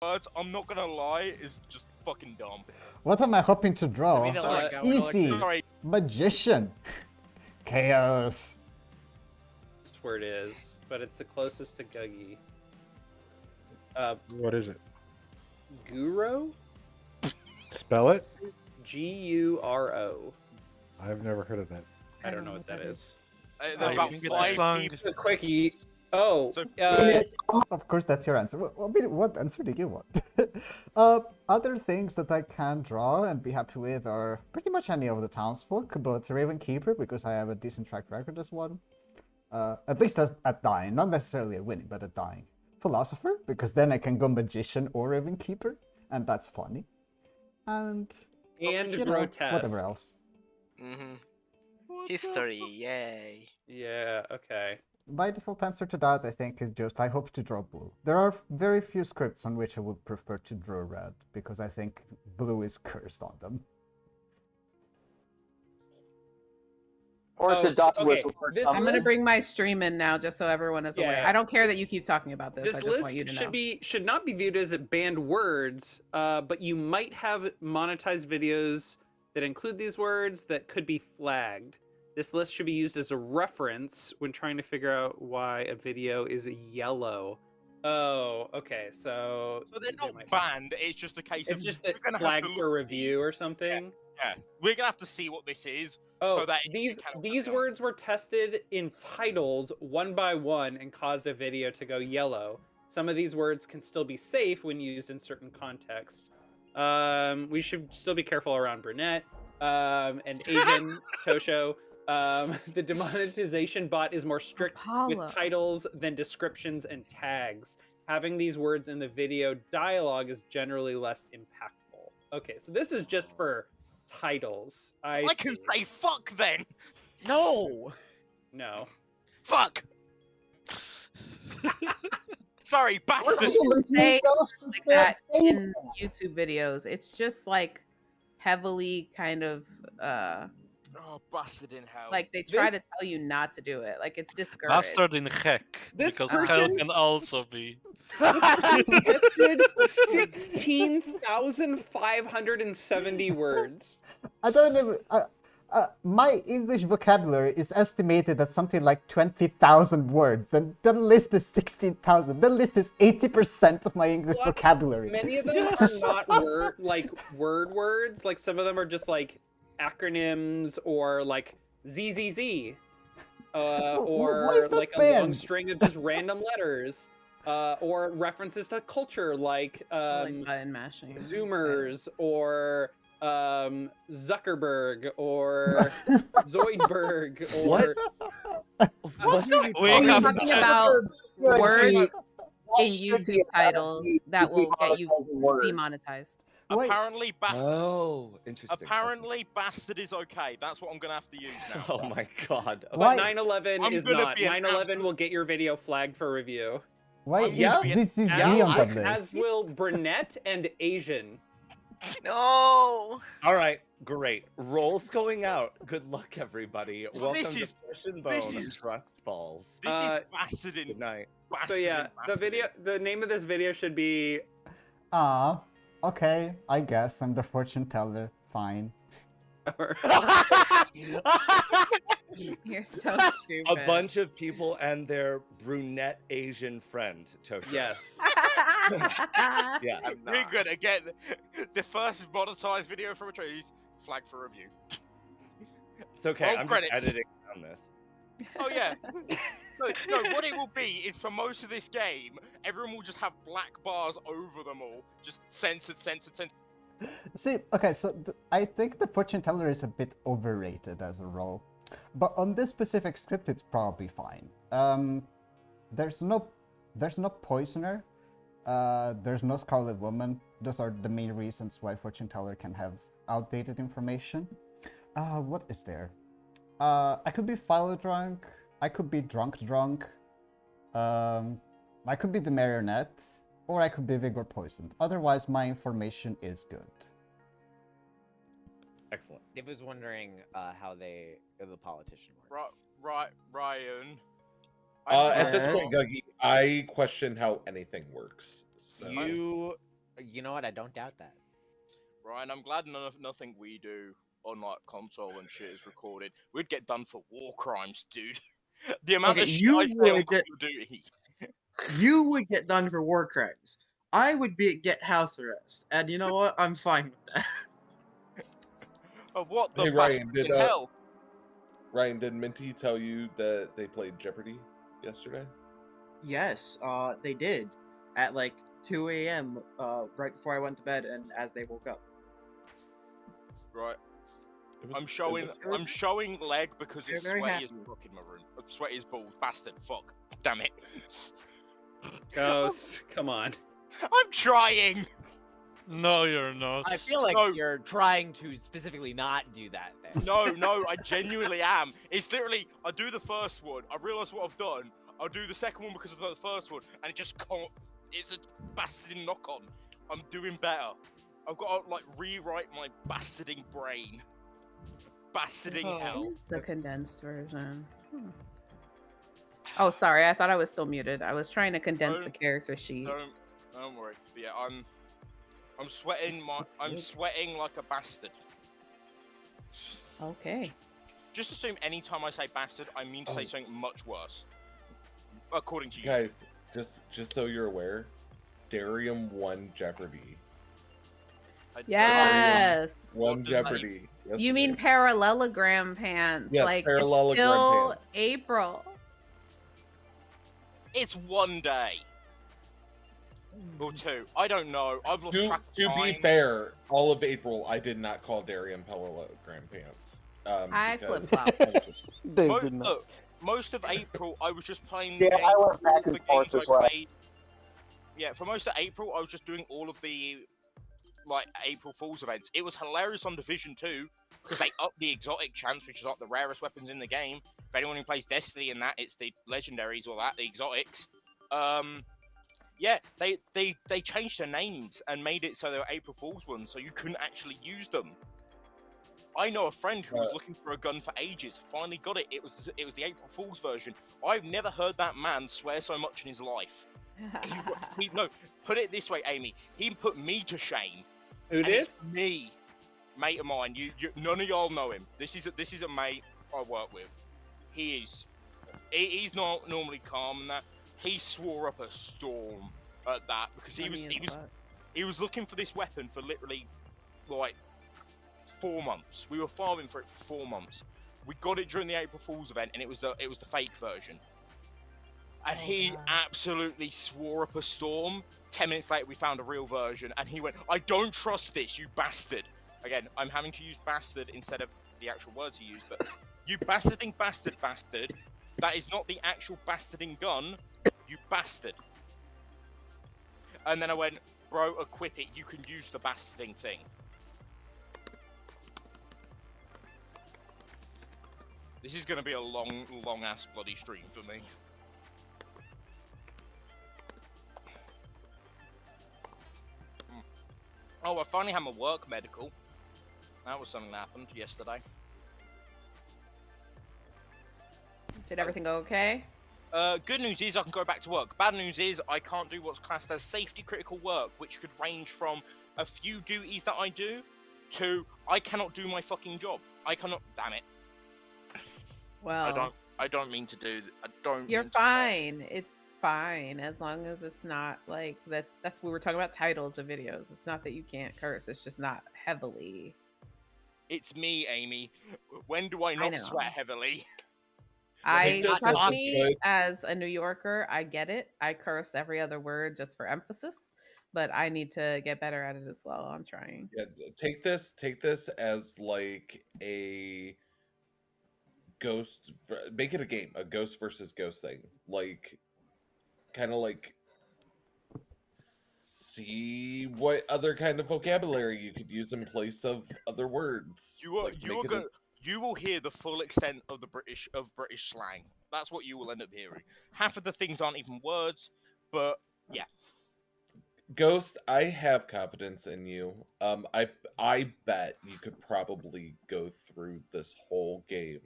words, I'm not gonna lie, is just fucking dumb. What am I hoping to draw? So we don't like that, we're Easy. Sorry. Magician. Chaos. This word is, but it's the closest to Guggy. What is it? Guro? Spell it? G-U-R-O. I've never heard of that. I don't know what that is. There's about think it's 5 slang. people. A quickie. Oh, So- Of course, that's your answer. What answer did you want? Other things that I can draw and be happy with are pretty much any of the townsfolk, but Raven Keeper, because I have a decent track record as one. At least at dying, not necessarily at winning, but at dying. Philosopher, because then I can go Magician or Raven Keeper, and that's funny. And you know, grotesque. whatever else. History, yay. Yeah, okay. My default answer to that, I think, is just I hope to draw blue. There are very few scripts on which I would prefer to draw red, because I think blue is cursed on them. Or it's a dog whistle. This I'm gonna list- bring my stream in now, just so everyone is aware. Yeah. I don't care that you keep talking about this. This I just want list you to know. should not be viewed as banned words, but you might have monetized videos that include these words that could be flagged. This list should be used as a reference when trying to figure out why a video is yellow. Oh, okay, so they're they not might- banned, it's just a case of... It's just we're that gonna have flagged to for look- review or something. Yeah, we're gonna have to see what this is. Oh, so that these words were tested in titles one by one and caused a video to go yellow. Some of these words can still be safe when used in certain contexts. We should still be careful around brunette and Asian Tosho. The demonetization bot is more strict Apollo. with titles than descriptions and tags. Having these words in the video dialogue is generally less impactful. Okay, so this is just for titles. I can see. say fuck then! No! No. Fuck! Sorry, bastard! Say like that in YouTube videos. It's just like heavily kind of Oh, bastard in hell. like they try to tell you not to do it. Like it's discouraged. Bastard in gek. This Because person- hell can also be. Listed 16,570 words. I don't even. My English vocabulary is estimated at something like 20,000 words, and the list is 16,000. The list is 80% of my English vocabulary. Many of them are not words. Like some of them are just like acronyms or like ZZZ, why or is that like a long banned? string of just random letters, or references to culture like like button mashing. Zoomers or Zuckerberg or Zoidberg or What? What are you We I'm have talking about words in YouTube titles that will get you demonetized. Wait. Apparently, bastard. Oh, interesting. Apparently, bastard is okay. That's what I'm gonna have to use now. Oh my god. But Why- 9/11 I'm is gonna not. be an 9/11 will get your video flagged for review. Why Yeah. is this is As, me on the as list? will brunette and Asian. No! Alright, great. Rolls going out. Good luck, everybody. Welcome this to is- Push and Bone this and is- Trust Falls. This Uh, is bastard in. Good night. So Bastard yeah, in the video, bastard. the name of this video should be Ah, okay. I guess I'm the fortune teller. Fine. You're so A stupid. bunch of people and their brunette Asian friend, Tosha. yes. Yeah. We're gonna get the first monetized video from a trees flagged for review. It's okay. Roll I'm credits. just editing on this. Oh yeah. No, what it will be is for most of this game, everyone will just have black bars over them all, just censored. See, okay, so I think the fortune teller is a bit overrated as a role, but on this specific script, it's probably fine. There's no poisoner. There's no Scarlet Woman. Those are the main reasons why fortune teller can have outdated information. What is there? I could be file drunk. I could be drunk. I could be the marionette, or I could be vigor poisoned. Otherwise, my information is good. Excellent. Dave was wondering how the politician works. Ryan. At this point, Guggy, I question how anything works. So. You You know what? I don't doubt that. Ryan, I'm glad nothing we do on like console and shit is recorded. We'd get done for war crimes, dude. The amount Okay, of shit you I say on would Call get- of Duty. You would get done for war crimes. I would get house arrest, and you know what? I'm fine with that. Of what the Hey, Ryan, bastard did in hell? Ryan, did Minty tell you that they played Jeopardy yesterday? Yes, they did at like 2 a.m. Right before I went to bed, and as they woke up. Right. It was- I'm it showing was- I'm showing leg because They're it's very sweaty as happy. fuck in my room. Sweaty as balls. Bastard. Fuck. Damn it. Ghost, come on. I'm trying. No, you're not. I feel like No. you're trying to specifically not do that. Then. No, I genuinely am. It's literally, I do the first one, I realise what I've done, I'll do the second one because I've done the first one, and it just can't, it's a bastarding knock-on. I'm doing better. I've got to, like, rewrite my bastarding brain. Bastarding hell. Here's the condensed version. Oh, sorry. I thought I was still muted. I was trying to condense the Don't- character sheet. Don't worry. But yeah, I'm sweating I'm big. sweating like a bastard. Okay. Just assume any time I say bastard, I mean to say something much worse. According to you. Guys, just so you're aware, Darium won Jeopardy. Yes. Won Jeopardy. You mean parallelogram pants? Yes, like parallelogram it's still pants. April. It's one day. Or two. I don't know. I've lost track of To be time. fair, all of April I did not call Darium parallelogram pants. I because- flip-flop. Dave did not. Look, most of April, I was just playing Yeah, the I game, went back all and the forth games as I well. played. Yeah, for most of April, I was just doing all of the like April Fool's events. It was hilarious on Division 2 because they upped the exotic chance, which is like the rarest weapons in the game. For anyone who plays Destiny and that, it's the legendaries or that, the exotics. Yeah, they changed their names and made it so they were April Fool's ones, so you couldn't actually use them. I know a friend who was looking for a gun for ages, finally got it. It was the April Fool's version. I've never heard that man swear so much in his life. No, put it this way, Amy. He put me to shame. Who and did? It's me, mate of mine. None of y'all know him. This is a mate I work with. He's not normally calm and that. He swore up a storm at that because he was looking for this weapon for literally like 4 months. We were farming for it for 4 months. We got it during the April Fool's event, and it was the fake version. And he absolutely swore up a storm. 10 minutes later, we found a real version, and he went, "I don't trust this, you bastard." Again, I'm having to use bastard instead of the actual words he used, but you bastarding bastard. That is not the actual bastarding gun, you bastard. And then I went, "Bro, equip it, you can use the bastarding thing." This is gonna be a long ass bloody stream for me. Oh, I finally had my work medical. That was something that happened yesterday. Did everything go okay? Good news is I can go back to work. Bad news is I can't do what's classed as safety critical work, which could range from a few duties that I do to I cannot do my fucking job. I cannot. Damn it. Well, I don't mean to do. I don't. you're mean to swear. fine. It's fine as long as it's not like that's we were talking about titles of videos. It's not that you can't curse. It's just not heavily. It's me, Amy. When do I not know. swear heavily? I just trust as me good- as a New Yorker. I get it. I curse every other word just for emphasis, but I need to get better at it as well. I'm trying. Yeah, take this as like a ghost. Make it a game, a ghost versus ghost thing. Like, kind of like see what other kind of vocabulary you could use in place of other words. You are Like, make it a- you will hear the full extent of the British slang. That's what you will end up hearing. Half of the things aren't even words, but yeah. Ghost, I have confidence in you. I bet you could probably go through this whole game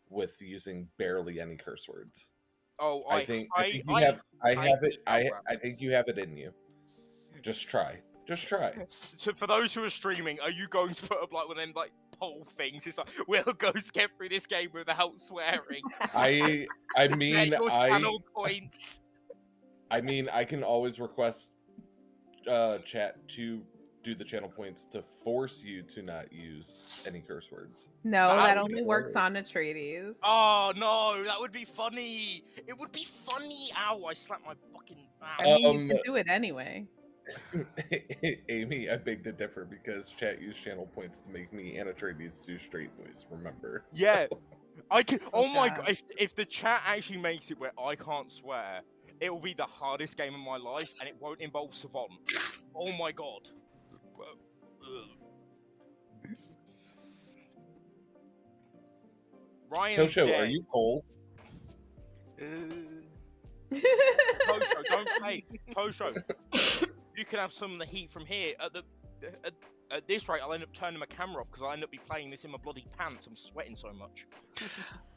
with using barely any curse words. Oh, I think you have it. I think you have it in you. Just try. Just try. So for those who are streaming, are you going to put up like one of them like poll things? It's like, will Ghost get through this game without swearing? I mean, Get your channel points. I mean, I can always request chat to do the channel points to force you to not use any curse words. No, that would only works on Atreides. Oh no, that would be funny. It would be funny. Ow! I slapped my fucking. I mean, you can do it anyway. Amy, I beg to differ because chat used channel points to make me and Atreides do straight voice. Remember? Yeah, So. I can. Oh my god! If the chat actually makes it where I can't swear, it will be the hardest game of my life, and it won't involve Savant. Oh my god. Ryan's Tosho, dead. are you cold? Tosho, don't play. Tosho, you can have some of the heat from here. At this rate, I'll end up turning my camera off because I'll end up be playing this in my bloody pants. I'm sweating so much.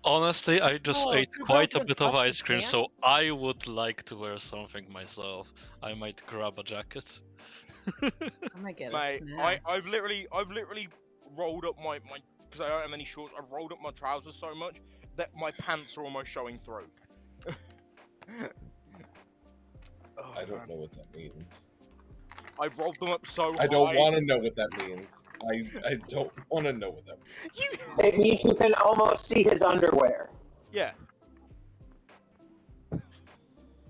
Honestly, I just ate you quite a broke bit an of ice cream, can? so I would like to wear something myself. I might grab a jacket. I might get a Mate, snack. I've literally rolled up my because I don't have any shorts. I've rolled up my trousers so much that my pants are almost showing through. Oh, I don't know what that means. I've rolled them up so high. I don't want to know what that means. I don't want to know what that means. It means you can almost see his underwear. Yeah.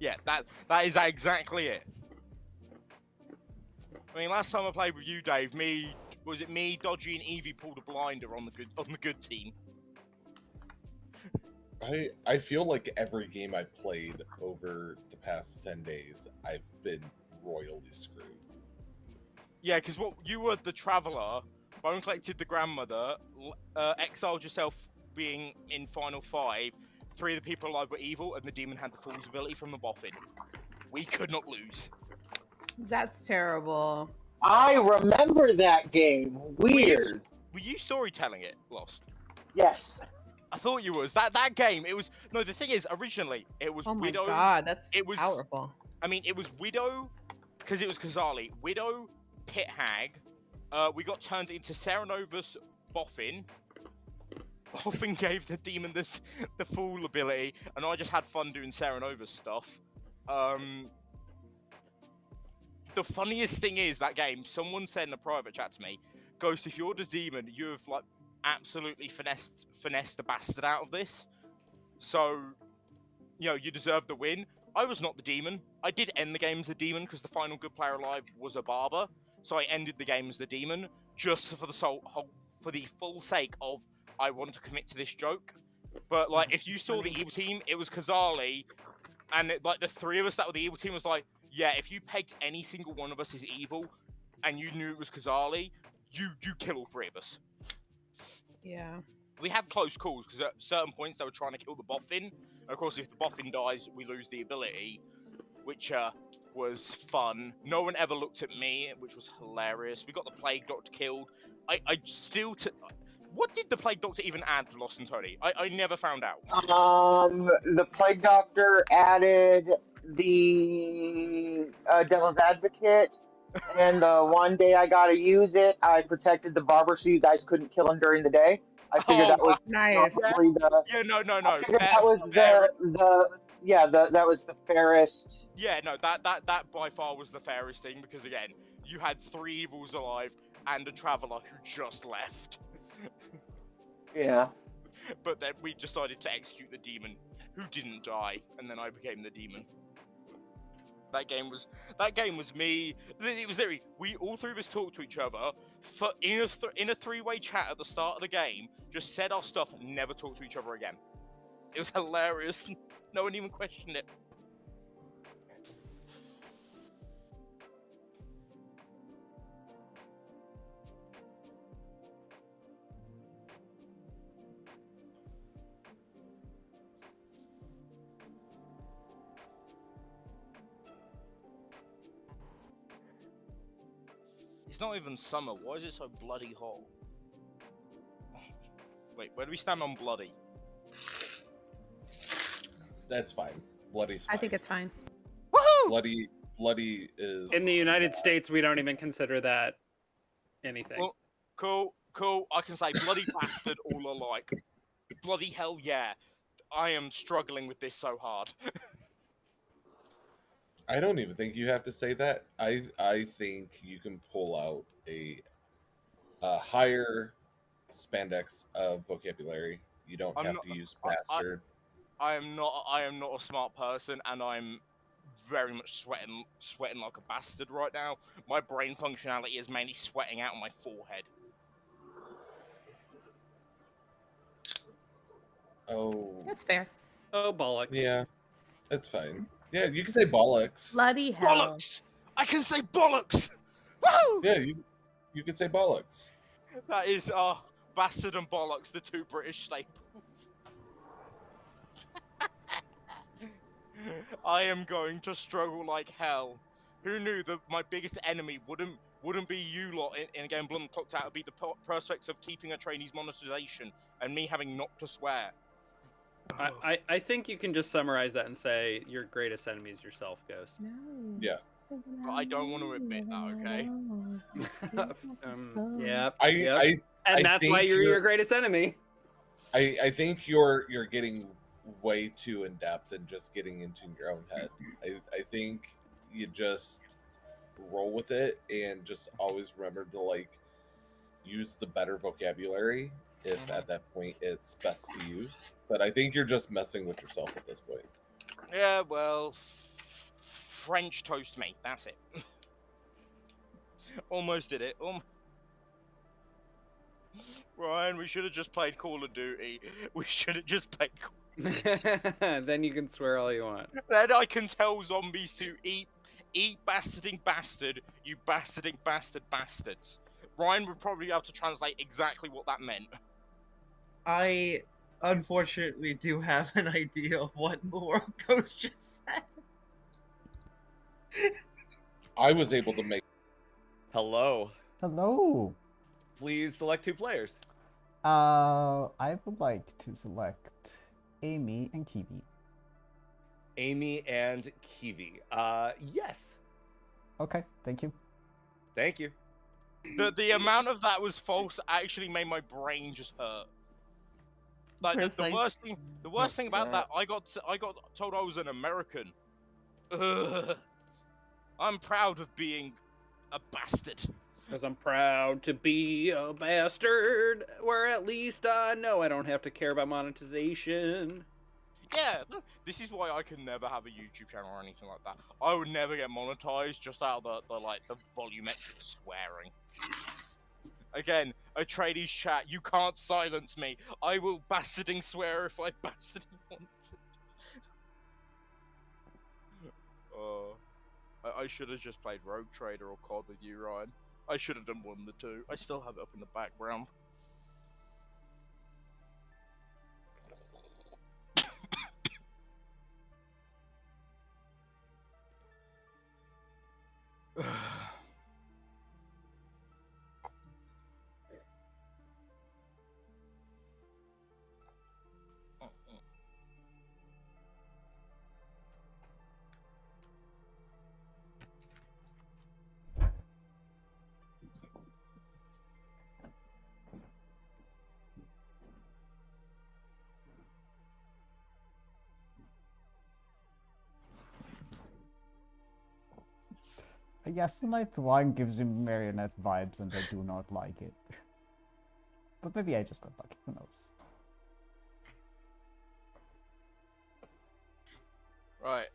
Yeah, that is exactly it. I mean, last time I played with you, Dave, was it me, Dodgy, and Evie pulled a blinder on the good team? I feel like every game I've played over the past 10 days, I've been royally screwed. Yeah, because you were the Traveller, Bone collected the Grandmother, exiled yourself being in Final 5, 3 of the people alive were evil, and the Demon had the Fool's ability from the Boffin. We could not lose. That's terrible. I remember that game. Weird. Were you storytelling it, Lost? Yes. I thought you was. That game, it was... No, the thing is, originally, it was Oh my Widow... god, that's it was, powerful. I mean, it was Widow, because it was Kazali. Widow, Pit Hag. We got turned into Serenova's Boffin. Boffin gave the demon the Fool ability, and I just had fun doing Serenova's stuff. The funniest thing is, that game, someone said in a private chat to me, Ghost, if you're the demon, you have, like, absolutely finessed the bastard out of this. So, you know, you deserve the win. I was not the demon. I did end the game as the demon because the final good player alive was a barber. So I ended the game as the demon just for the full sake of I want to commit to this joke. But like, if you saw the evil team, it was Kazali, and like the 3 of us that were the evil team was like, yeah, if you pegged any single one of us as evil, and you knew it was Kazali, you kill all 3 of us. Yeah. We had close calls because at certain points they were trying to kill the Boffin. Of course, if the Boffin dies, we lose the ability, which was fun. No one ever looked at me, which was hilarious. We got the Plague Doctor killed. What did the Plague Doctor even add to Lost and Tony? I never found out. The Plague Doctor added the Devil's Advocate, and the one day I got to use it, I protected the barber so you guys couldn't kill him during the day. I figured that was nice. No. I figured that was that was the fairest. Yeah, no, that by far was the fairest thing because again, you had 3 evils alive and a Traveller who just left. Yeah. But then we decided to execute the demon who didn't die, and then I became the demon. That game was me. It was literally, we all 3 of us talked to each other in a 3-way chat at the start of the game. Just said our stuff and never talked to each other again. It was hilarious. No one even questioned it. It's not even summer. Why is it so bloody hot? Wait, where do we stand on bloody? That's fine. Bloody's fine. I think it's fine. Woohoo! bloody is In the United States, we don't even consider that anything. Well, cool. I can say bloody bastard all alike. Bloody hell yeah. I am struggling with this so hard. I don't even think you have to say that. I think you can pull out a higher spandex of vocabulary. You don't I'm have not- to use bastard. I am not a smart person, and I'm very much sweating like a bastard right now. My brain functionality is mainly sweating out on my forehead. Oh, That's fair. Oh, bollocks. yeah, that's fine. Yeah, you can say bollocks. Bloody hell. Bollocks! I can say bollocks! Woo! Yeah, you could say bollocks. That is, bastard and bollocks, the two British staples. I am going to struggle like hell. Who knew that my biggest enemy wouldn't be you lot in a game Blood and Clocktower? It would be the prospects of keeping a trainee's monetization and me having not to swear. I think you can just summarize that and say your greatest enemy is yourself, Ghost. No. Yeah. But I don't want to admit that, okay? Yeah. I that's why think you're your greatest enemy. I think you're getting way too in depth and just getting into your own head. I think you just roll with it and just always remember to like use the better vocabulary if at that point it's best to use. But I think you're just messing with yourself at this point. Yeah, well, French toast me. That's it. Almost did it. Ryan, we should have just played Call of Duty. We should have just played Call Then you can swear all you want. Then I can tell zombies to eat bastarding bastard, you bastarding bastard bastards. Ryan would probably be able to translate exactly what that meant. I unfortunately do have an idea of what the world Ghost just said. I was able to make. Hello. Hello. Please select 2 players. I would like to select Amy and Kiwi. Amy and Kiwi. Yes. Okay, thank you. Thank you. The amount of that was false actually made my brain just hurt. Like the worst thing about that, I got told I was an American. Ugh. I'm proud of being a bastard. Because I'm proud to be a bastard, where at least I know I don't have to care about monetization. Yeah, this is why I can never have a YouTube channel or anything like that. I would never get monetized just out of the volumetric swearing. Again, a tradies chat, you can't silence me. I will bastarding swear if I bastarding want to. I should have just played Rogue Trader or COD with you, Ryan. I should have done one of the two. I still have it up in the background. I guess Night 1 gives you marionette vibes and I do not like it. But maybe I just got lucky, who knows. Right.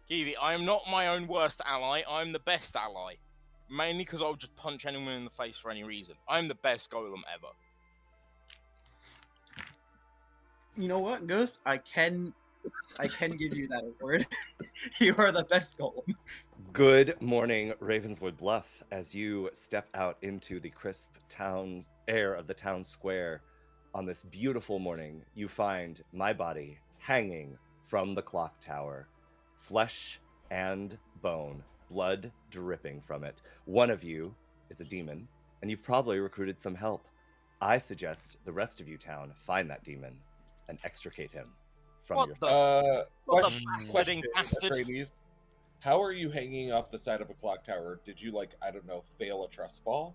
Kiwi, I am not my own worst ally, I'm the best ally. Mainly because I'll just punch anyone in the face for any reason. I'm the best golem ever. You know what, Ghost? I can give you that award. You are the best golem. Good morning, Ravenswood Bluff. As you step out into the crisp town air of the town square on this beautiful morning, you find my body hanging from the clock tower. Flesh and bone, blood dripping from it. One of you is a demon, and you've probably recruited some help. I suggest the rest of you town find that demon and extricate him from your What the bastarding bastard? How are you hanging off the side of a clock tower? Did you, like, I don't know, fail a trust fall?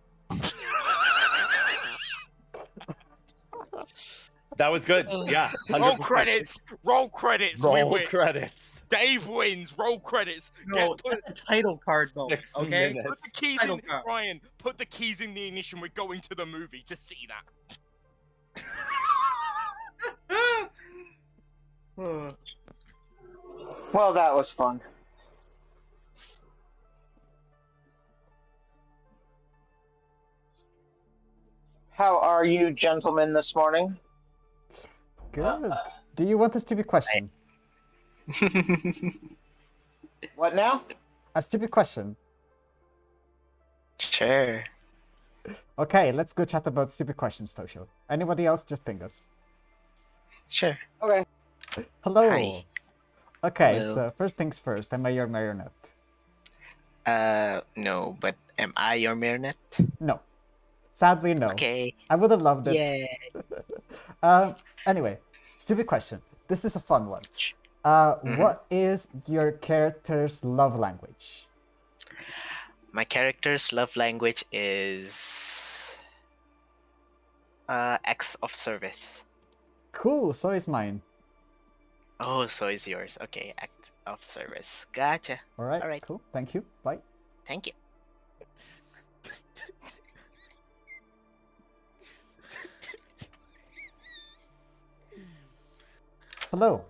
That was good. Yeah, 100%. Roll credits. Roll credits. We Roll win. credits. Dave wins. Roll credits. No, that's a title card though. 6 Okay. minutes. Put the keys Title in, card. Ryan. Put the keys in the ignition. We're going to the movie to see that. Well, that was fun. How are you, gentlemen, this morning? Good. Do you want a stupid question? What now? A stupid question. Sure. Okay, let's go chat about stupid questions, Tosho. Anybody else, just ping us. Sure. Okay. Hello. Hi. Okay, Hello. so first things first, am I your marionette? No, but am I your marionette? No. Sadly, no. Okay. I would have loved it. Yeah. Anyway, stupid question. This is a fun one. What is your character's love language? My character's love language is acts of service. Cool, so is mine. Oh, so is yours. Okay, act of service. Gotcha. All right, All right. cool. Thank you. Bye. Thank you. Hello.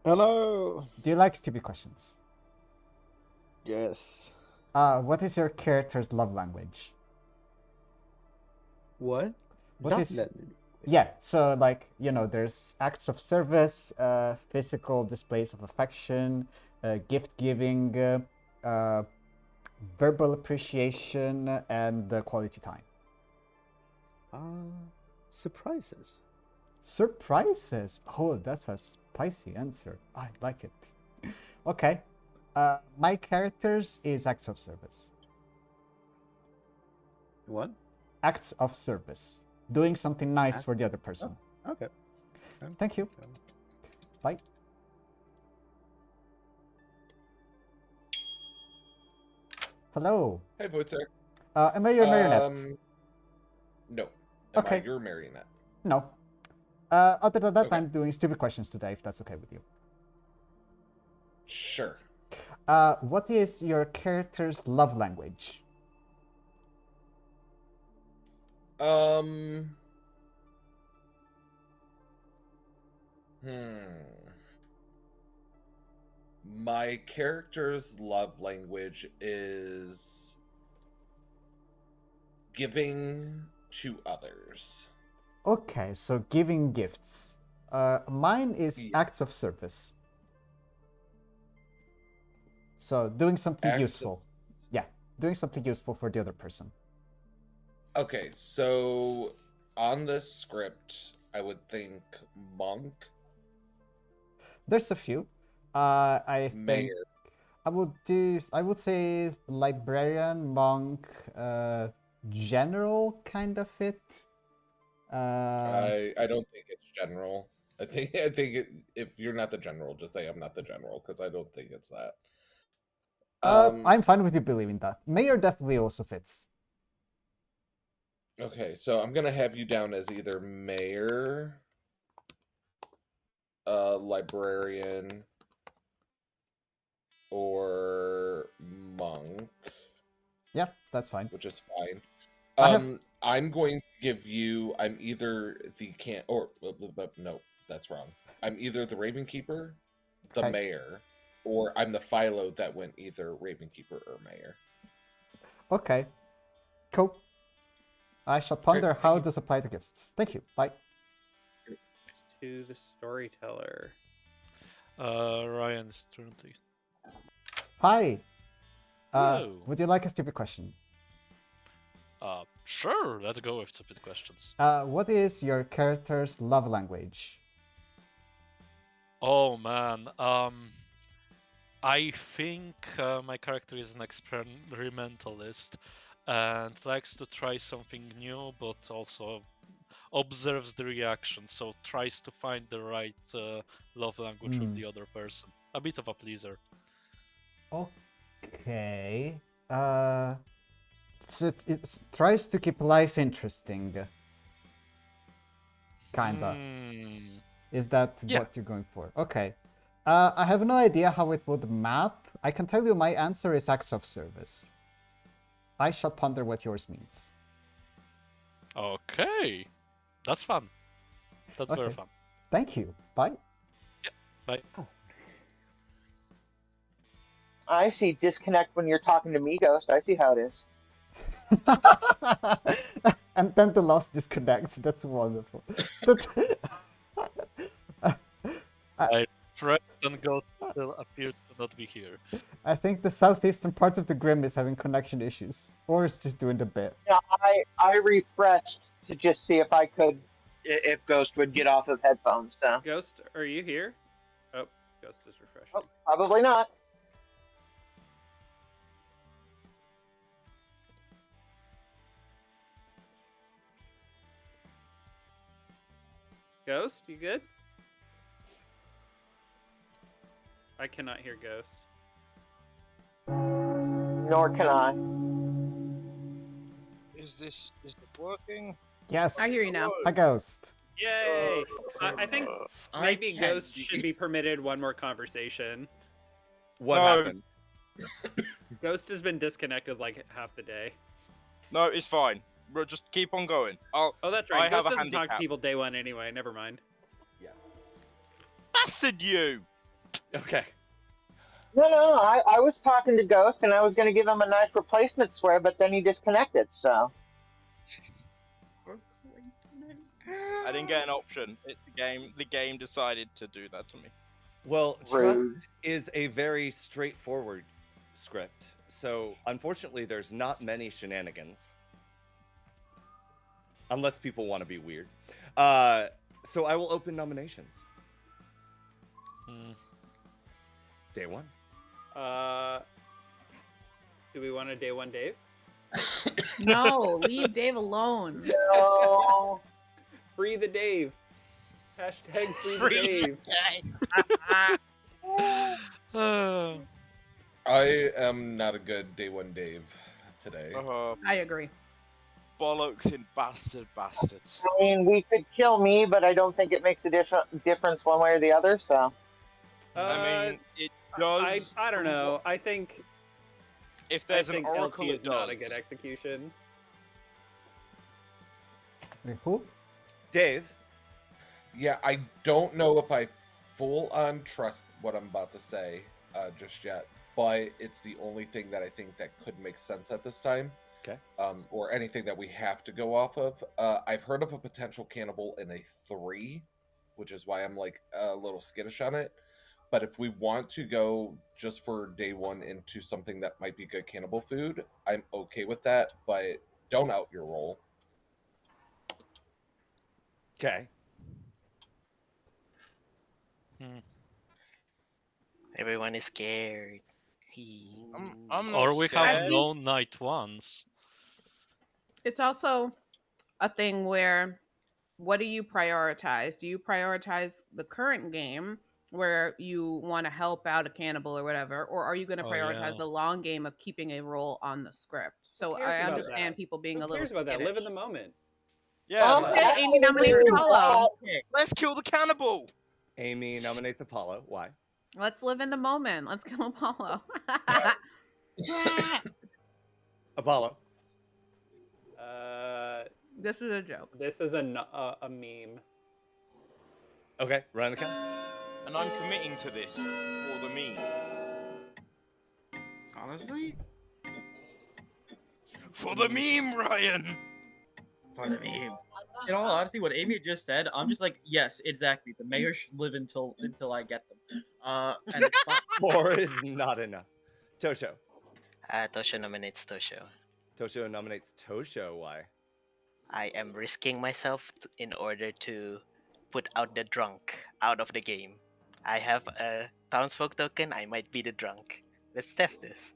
Hello. Do you like stupid questions? Yes. What is your character's love language? What? What Love is- language. Yeah, so like, there's acts of service, physical displays of affection, gift giving, verbal appreciation, and quality time. Surprises. Surprises? Oh, that's a spicy answer. I like it. Okay. My character's is acts of service. What? Acts of service. Doing something nice for the other person. Okay. Thank you. Bye. Hello. Hey, Wojtek. Am I your marionette? No. Am Okay. I your marionette? No. Other than that, Okay. I'm doing stupid questions today, if that's okay with you. Sure. What is your character's love language? My character's love language is giving to others. Okay, so giving gifts. Mine is acts of service. So doing something Acts useful. of- Yeah, doing something useful for the other person. Okay, so on this script, I would think monk, There's a few. I think mayor. I would say librarian, monk, general kind of fit. I don't think it's general. I think if you're not the general, just say I'm not the general because I don't think it's that. I'm fine with you believing that. Mayor definitely also fits. Okay, so I'm gonna have you down as either mayor, librarian, or monk. Yeah, that's fine. Which is fine. I have- I'm going to give you. I'm either the no, that's wrong. I'm either the Raven Keeper, the Okay. mayor, or I'm the Philo that went either Raven Keeper or mayor. Okay. Cool. I shall ponder how this apply to gifts. Thank you. Bye. To the storyteller. Ryan's turn, please. Hi. Hello. Would you like a stupid question? Sure, let's go with stupid questions. What is your character's love language? Oh man, I think my character is an experimentalist and likes to try something new, but also observes the reaction, so tries to find the right love language with the other person. A bit of a pleaser. Okay. So it tries to keep life interesting. Kinda. Is that what you're going for? Okay. I have no idea how it would map. I can tell you my answer is acts of service. I shall ponder what yours means. Okay. That's fun. That's very Okay. fun. Thank you. Bye. Bye. I see disconnect when you're talking to me, Ghost. I see how it is. And then the lost disconnects. That's wonderful. That's... I tried and Ghost still appears to not be here. I think the southeastern part of the Grim is having connection issues. Or it's just doing the bit. Yeah, I refreshed to just see if I could, if Ghost would get off of headphones. So. Ghost, are you here? Oh, Ghost is refreshing. Oh, probably not. Ghost, you good? I cannot hear Ghost. Nor can I. Is this working? Yes. I hear you now. A ghost. Yay! I think maybe can't Ghost should be permitted one more conversation. What No. happened? Ghost has been disconnected like half the day. No, it's fine. We'll just keep on going. Oh, that's right. I have Ghost a doesn't talk to handicap. people day one anyway. Never mind. Bastard you! Okay. No, I was talking to Ghost and I was going to give him a nice replacement swear, but then he disconnected, so. I didn't get an option. The game decided to do that to me. Well, Rude. Trust is a very straightforward script, so unfortunately there's not many shenanigans. Unless people want to be weird. So I will open nominations. Day one. Do we want a day one Dave? No, leave Dave alone. No. Free the Dave. Hashtag free the Dave. I am not a good day one Dave today. I agree. Bollocks in bastards. I mean, we could kill me, but I don't think it makes a difference one way or the other, so. I mean, it does. I don't know. I think If there's I think an oracle, LT it is not a does. good execution. Wait, who? Dave. Yeah, I don't know if I full on trust what I'm about to say just yet, but it's the only thing that I think that could make sense at this time. Okay. Or anything that we have to go off of. I've heard of a potential cannibal in a 3, which is why I'm like a little skittish on it. But if we want to go just for day one into something that might be good cannibal food, I'm okay with that, but don't out your roll. Okay. Everyone is scared. I'm not Or we have scared. no night ones. It's also a thing where, what do you prioritize? Do you prioritize the current game where you want to help out a cannibal or whatever, or are you going to Oh, prioritize yeah. the long game of keeping a role on the script? So cares I about understand that? people being Who a little cares about that? Live in the skittish. moment. Yeah. Okay, Amy nominates Apollo. Let's kill the cannibal. Amy nominates Apollo. Why? Let's live in the moment. Let's kill Apollo. Apollo. This is a joke. This is a meme. Okay, run the count. And I'm committing to this for the meme. Honestly? For the meme, Ryan! For the meme. In all honesty, what Amy just said, I'm just like, yes, exactly. The mayor should live until I get them. And it's fine. 4 is not enough. Tosho. Tosho nominates Tosho. Tosho nominates Tosho. Why? I am risking myself in order to put out the drunk out of the game. I have a townsfolk token. I might be the drunk. Let's test this.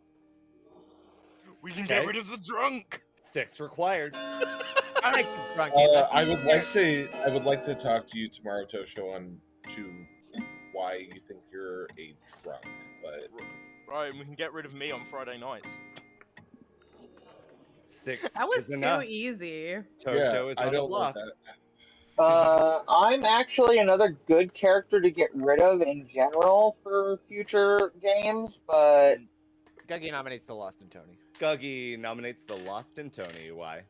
We can get rid of the drunk. 6 required. I like the drunk. I would like to talk to you tomorrow, Tosho, on to why you think you're a drunk. But Right, and we can get rid of me on Friday nights. 6 That was is too enough. easy. Tosho is I on the don't block. like that. I'm actually another good character to get rid of in general for future games, but Guggy nominates the Lost and Tony. Guggy nominates the Lost and Tony. Why?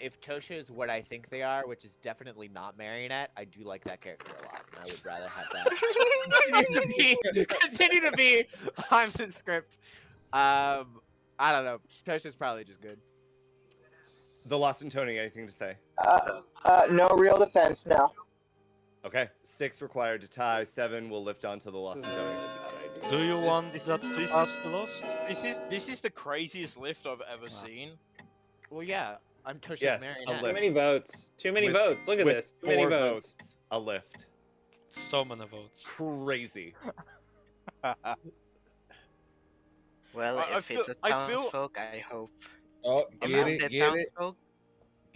If Tosha is what I think they are, which is definitely not Marionette, I do like that character a lot, and I would rather have that continue to be on the script. I don't know. Tosha's probably just good. The Lost and Tony, anything to say? no real defense, no. Okay, 6 required to tie. 7 will lift onto the Lost and Tony. Do you want This that is- to this pass is- the Lost? This is the craziest lift I've ever seen. Well, yeah, I'm Tosha's Yes, a Marionette. Too lift. many votes. Too many With- votes. Look at with this. Too many 4 votes. a lift. So many votes. Crazy. Well, I if feel- it's a I feel- townsfolk, I hope. Oh, If get I'm it, the get it, townsfolk,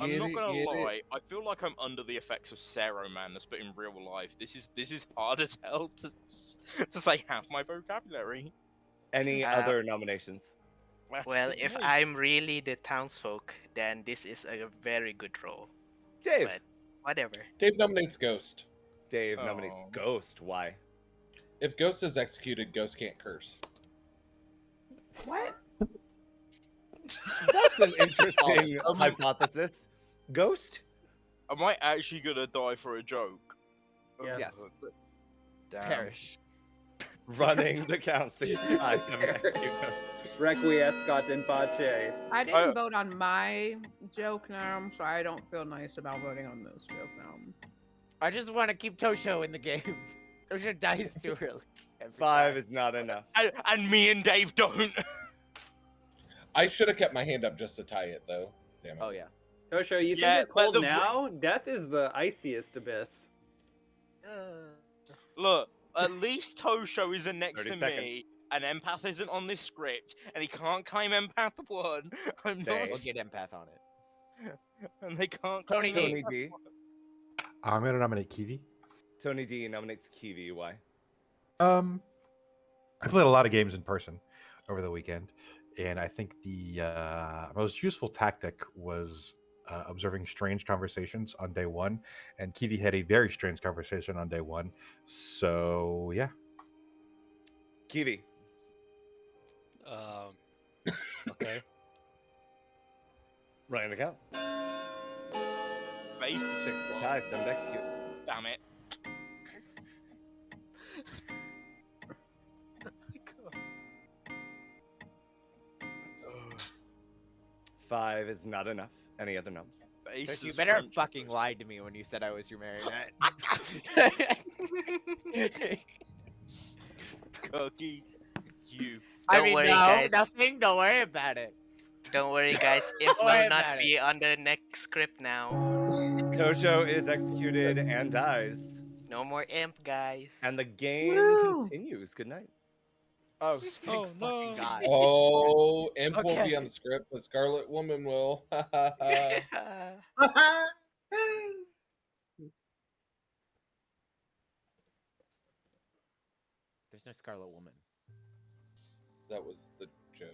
I'm get not it, gonna get it. lie. I feel like I'm under the effects of Saruman, but in real life, this is hard as hell to say half my vocabulary. Any other nominations? That's well, the if thing. I'm really the townsfolk, then this is a very good role. Dave. But whatever. Dave nominates Ghost. Dave nominates Oh. Ghost. Why? If Ghost is executed, Ghost can't curse. What? That's an interesting Oh, hypothesis. Ghost? Am I actually gonna die for a joke? Yes. Damn. perish. Running the count 65. Execute Ghost. Requiescat in pace. I didn't vote on my joke now, so I don't feel nice about voting on this joke now. I just want to keep Tosho in the game. Tosho dies too early. every 5 time. is not enough. And me and Dave don't. I should have kept my hand up just to tie it, though. Damn it. Oh yeah. Tosho, you Yeah, think you're but cold the now? Death is the iciest abyss. Look, at least Tosho isn't next 30 to seconds. me, and Empath isn't on this script, and he can't claim Empath 1. I'm not. Dang. We'll get Empath on it. And they can't Tony claim Tony Empath D. 1. I'm gonna nominate Kiwi. Tony D nominates Kiwi. Why? I played a lot of games in person over the weekend, and I think the most useful tactic was observing strange conversations on day one, and Kiwi had a very strange conversation on day one. So yeah, Kiwi. Okay. Running the count. Base to 6 to tie. 7 to execute. Damn it. 5 is not enough. Any other numbers? Base Tosho, you is better have French. fucking lied to me when you said I was your Marionette. Cookie. You. I Don't mean, worry, no, guys. nothing. Don't worry about it. Don't worry, guys. It Don't worry will not about it. be on the next script now. Tosho is executed and dies. No more imp, guys. And the game Woo! continues. Good night. Oh, thank Oh, no. fucking God. Oh, Imp won't Okay. be on the script, but Scarlet Woman will. There's no Scarlet Woman. That was the joke.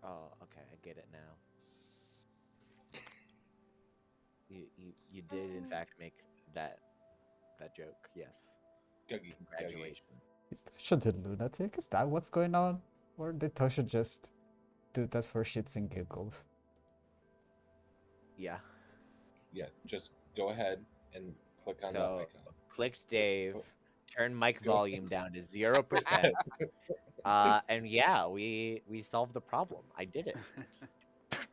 Oh, okay, I get it now. You did in fact make that joke. Yes. Guggy, Guggy. Congratulations. Is Tosho the lunatic? Is that what's going on? Or did Tosho just do that for shits and giggles? Yeah. Yeah, just go ahead and click on that So icon. clicked Dave, turn mic go. volume down to 0%. And yeah, we solved the problem. I did it.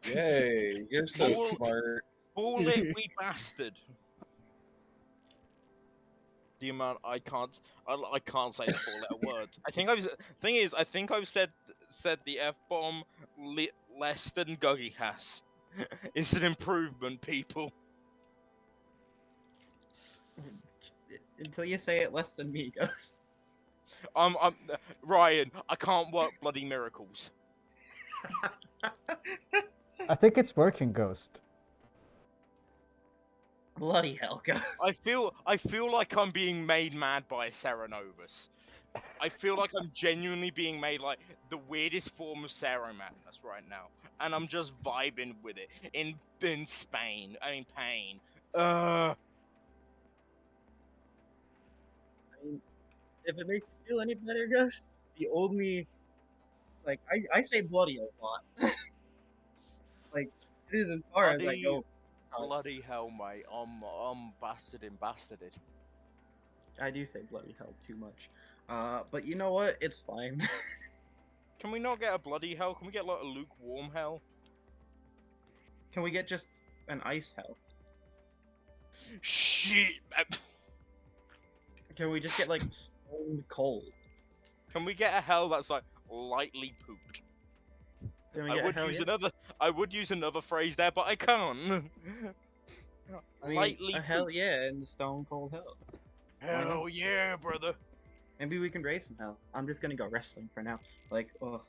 Yay, you're so Cool. smart. Ball it, we bastard. The amount I can't say the 4-letter words. I think I've said the F-bomb less than Guggy has. It's an improvement, people. Until you say it less than me, Ghost. I'm Ryan. I can't work bloody miracles. I think it's working, Ghost. Bloody hell, Ghost. I feel like I'm being made mad by Serenovus. I feel like I'm genuinely being made like the weirdest form of Sero madness right now, and I'm just vibing with it in Spain. I mean, pain. I mean, if it makes you feel any better, Ghost, the only like I say bloody a lot. Like it is as far as I go. Bloody hell, mate! I'm bastarded. I do say bloody hell too much. But you know what? It's fine. Can we not get a bloody hell? Can we get like a lukewarm hell? Can we get just an ice hell? Shit! Can we just get like stone cold? Can we get a hell that's like lightly pooped? Can we I get would hell, use yeah? I would use another phrase there, but I can't. I mean, Lightly a hell pooped. yeah, in the stone cold hell. Hell yeah, brother. Maybe we can race in hell. I'm just gonna go wrestling for now. Like, oh.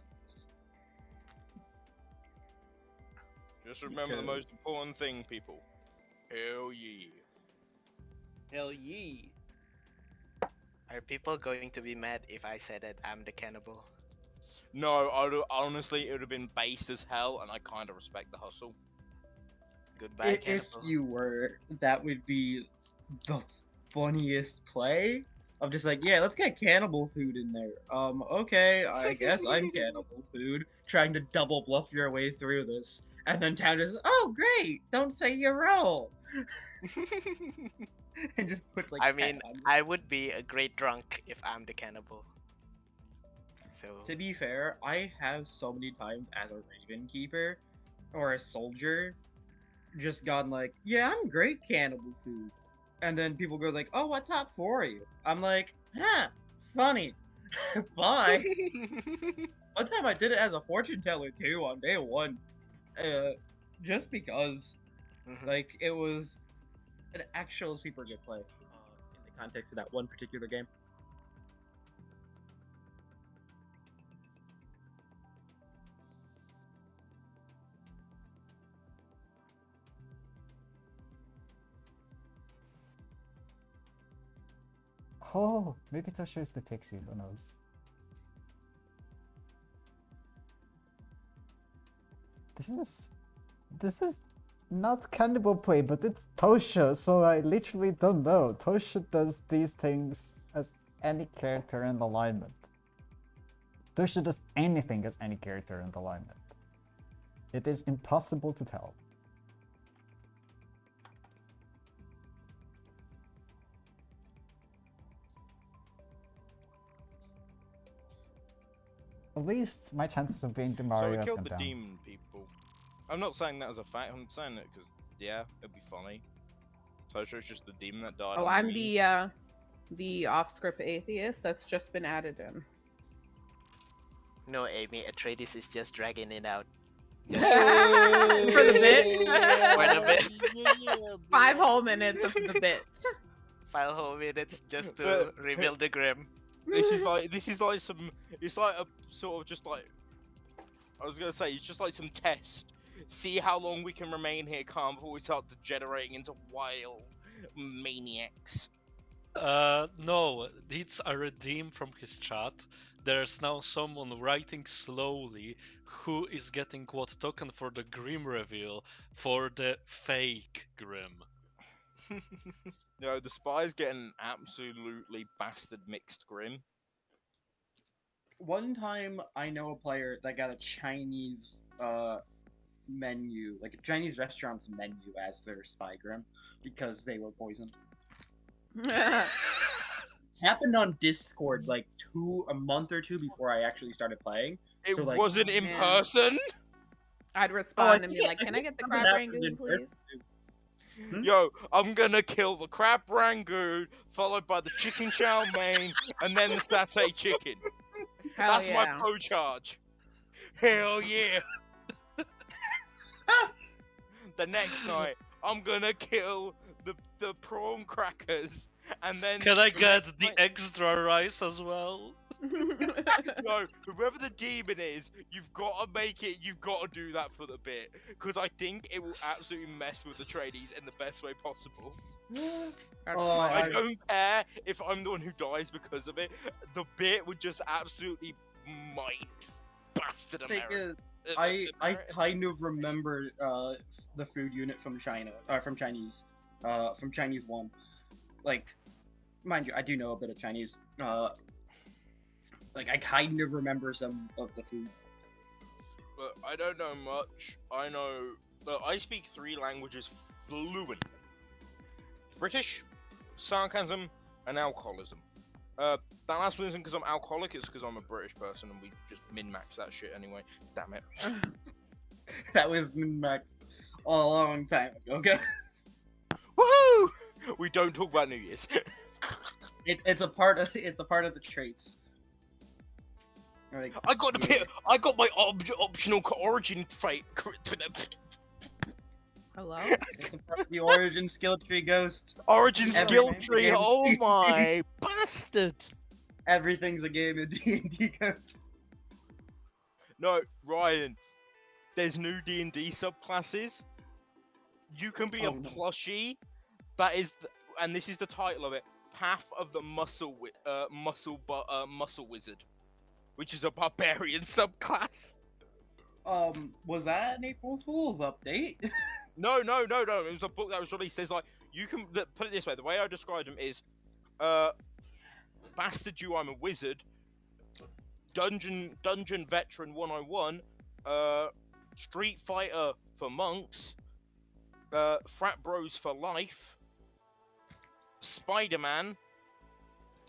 Just remember the Because- most important thing, people. Hell yeah. Hell ye. Are people going to be mad if I say that I'm the cannibal? No, honestly, it would have been based as hell, and I kind of respect the hustle. Goodbye, If cannibal. you were, that would be the funniest play. Of just like, yeah, let's get cannibal food in there. Okay, I guess I'm cannibal food. Trying to double bluff your way through this. And then Town is, oh great, don't say your role. And just put like I 10 mean, on. I would be a great drunk if I'm the cannibal. So To be fair, I have so many times as a Raven Keeper or a soldier just gone like, yeah, I'm great cannibal food. And then people go like, oh, what top 4 are you? I'm like, huh, funny. Bye. One time I did it as a fortune teller too on day 1. Just because like it was an actual super good play in the context of that one particular game. Oh, maybe Tosha is the pixie, who knows? This is not cannibal play, but it's Tosha, so I literally don't know. Tosha does these things as any character in alignment. Tosha does anything as any character in alignment. It is impossible to tell. At least my chances of being the So Mario we killed come the down. demon people. I'm not saying that as a fact. I'm saying it because yeah, it'd be funny. Tosho's just the demon that died. Oh, on I'm me. the off-script atheist that's just been added in. no, Amy, Atreides is just dragging it out. For the bit. For the bit. 5 whole minutes of the bit. 5 whole minutes just to reveal the Grim. This is like some. It's like a sort of just like. I was gonna say it's just like some test. See how long we can remain here calm before we start degenerating into wild maniacs. No, it's a redeem from his chat. There's now someone writing slowly who is getting what token for the Grim reveal for the fake Grim. You know, the spy's getting absolutely bastard mixed grin. One time I know a player that got a Chinese menu, like a Chinese restaurant's menu as their spy grim because they were poisoned. Happened on Discord like a month or two before I actually started playing. It So, like, wasn't in man. person. I'd respond and be like, "Can I get the crab rangoon, please?" Yo, I'm gonna kill the crab rangoon, followed by the chicken chow mein, and then the satay chicken. Hell That's my yeah. pro charge. Hell yeah. The next night, I'm gonna kill the prawn crackers, and then Can I get the extra rice as well? No, whoever the demon is, you've got to make it. You've got to do that for the bit, because I think it will absolutely mess with the trainees in the best way possible. Oh, I don't care if I'm the one who dies because of it. The bit would just absolutely mind bastard thing America. is, I kind of remember the food unit from China, from Chinese 1. Like, mind you, I do know a bit of Chinese. Like, I kind of remember some of the food. But I don't know much. I know. But I speak 3 languages fluent: British, sarcasm, and alcoholism. That last one isn't because I'm alcoholic, it's because I'm a British person and we just min-max that shit anyway. Damn it. That was min-max a long time ago, guys. Woohoo! We don't talk about New Year's. It's a part of the traits. Like, I got my optional origin trait. Hello? it's a part of the origin skill tree, Ghost. Origin skill Everything's a tree. game. Oh my bastard! Everything's a game in D&D, Ghost. No, Ryan. There's new D&D subclasses. You can be a plushie. That is, and this is the title of it: Path of the Muscle Wizard, which is a barbarian subclass. Was that an April Fool's update? No. It was a book that was released. There's like, you can put it this way. The way I described them is, Bastard You, I'm a Wizard. Dungeon Veteran 101. Street Fighter for monks. Frat Bros for life. Spider-Man.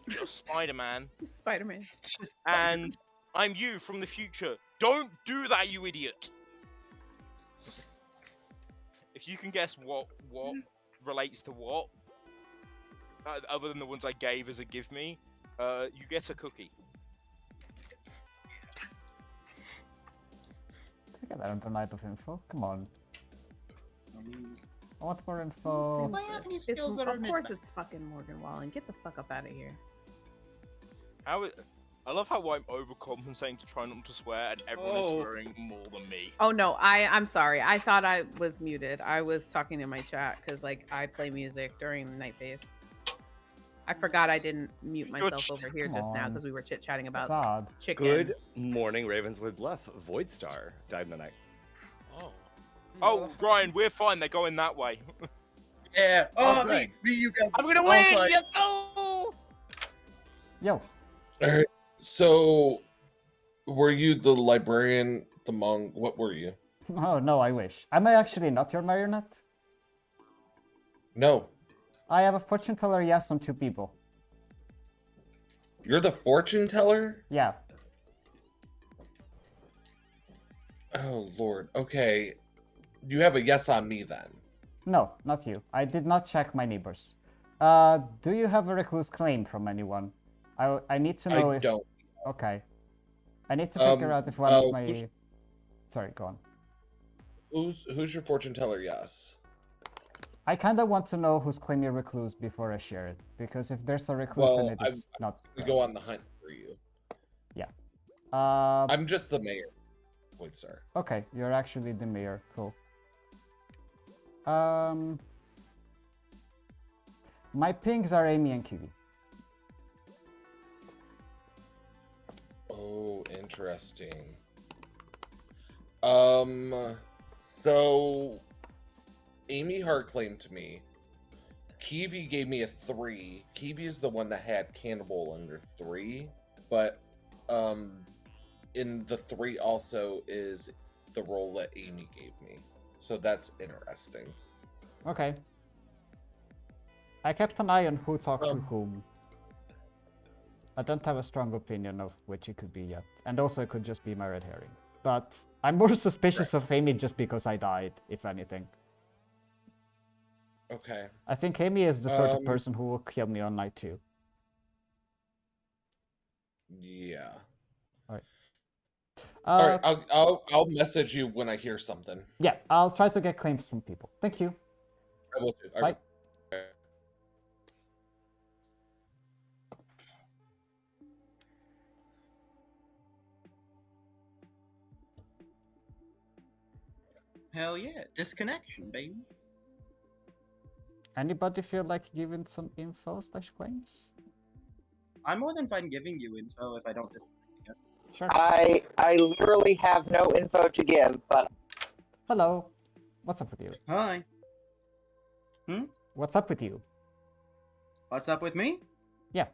Just Spider-Man. Just Spider-Man. And I'm you from the future. Don't do that, you idiot! If you can guess what relates to what, other than the ones I gave as a give me, you get a cookie. Take that into Night of Info. Come on. I want more info. I have any It's, skills that are of course mid-max? it's fucking Morgan Wallen. Get the fuck up out of here. I love how I'm overcompensating to try not to swear, and everyone is swearing more than me. Oh no, I'm sorry. I thought I was muted. I was talking in my chat because like I play music during night phase. I forgot I didn't mute myself over here just now because we were chit chatting about Facade. chicken. Good morning, Ravenswood Bluff. Voidstar died in the night. Oh, Brian, we're fine. They're going that way. Yeah. Oh, Okay. me, you guys. I'm gonna Oh, win. sorry. Let's go. Yo. Alright, so were you the librarian, the monk? What were you? Oh no, I wish. Am I actually not your marionette? No. I have a fortune teller yes on 2 people. You're the fortune teller? Yeah. Oh, Lord. Okay. You have a yes on me then. No, not you. I did not check my neighbors. Do you have a recluse claim from anyone? I need to know I if... don't. Okay. I need to figure out if one of my... who's- Sorry, go on. Who's your fortune teller? Yes. I kind of want to know who's claiming recluse before I share it, because if there's a recluse Well, and it is not... We go on the hunt for you. Yeah. I'm just the mayor. Voidstar. Okay, you're actually the mayor. Cool. My pings are Amy and Kiwi. Oh, interesting. So Amy Hart claimed to me. Kiwi gave me a 3. Kiwi is the one that had cannibal under 3, but in the 3 also is the role that Amy gave me. So that's interesting. Okay. I kept an eye on who talked to whom. I don't have a strong opinion of which it could be yet. And also it could just be my red herring. But I'm more suspicious of Amy just because I died, if anything. Okay. I think Amy is the sort of person who will kill me on night 2. Yeah. Alright. Alright, I'll message you when I hear something. Yeah, I'll try to get claims from people. Thank you. I will do. Bye. Hell yeah, disconnection, baby. Anybody feel like giving some info/claims? I'm more than fine giving you info if I don't disconnect you. Sure. I literally have no info to give, but Hello. What's up with you? Hi. What's up with you? What's up with me? Yeah.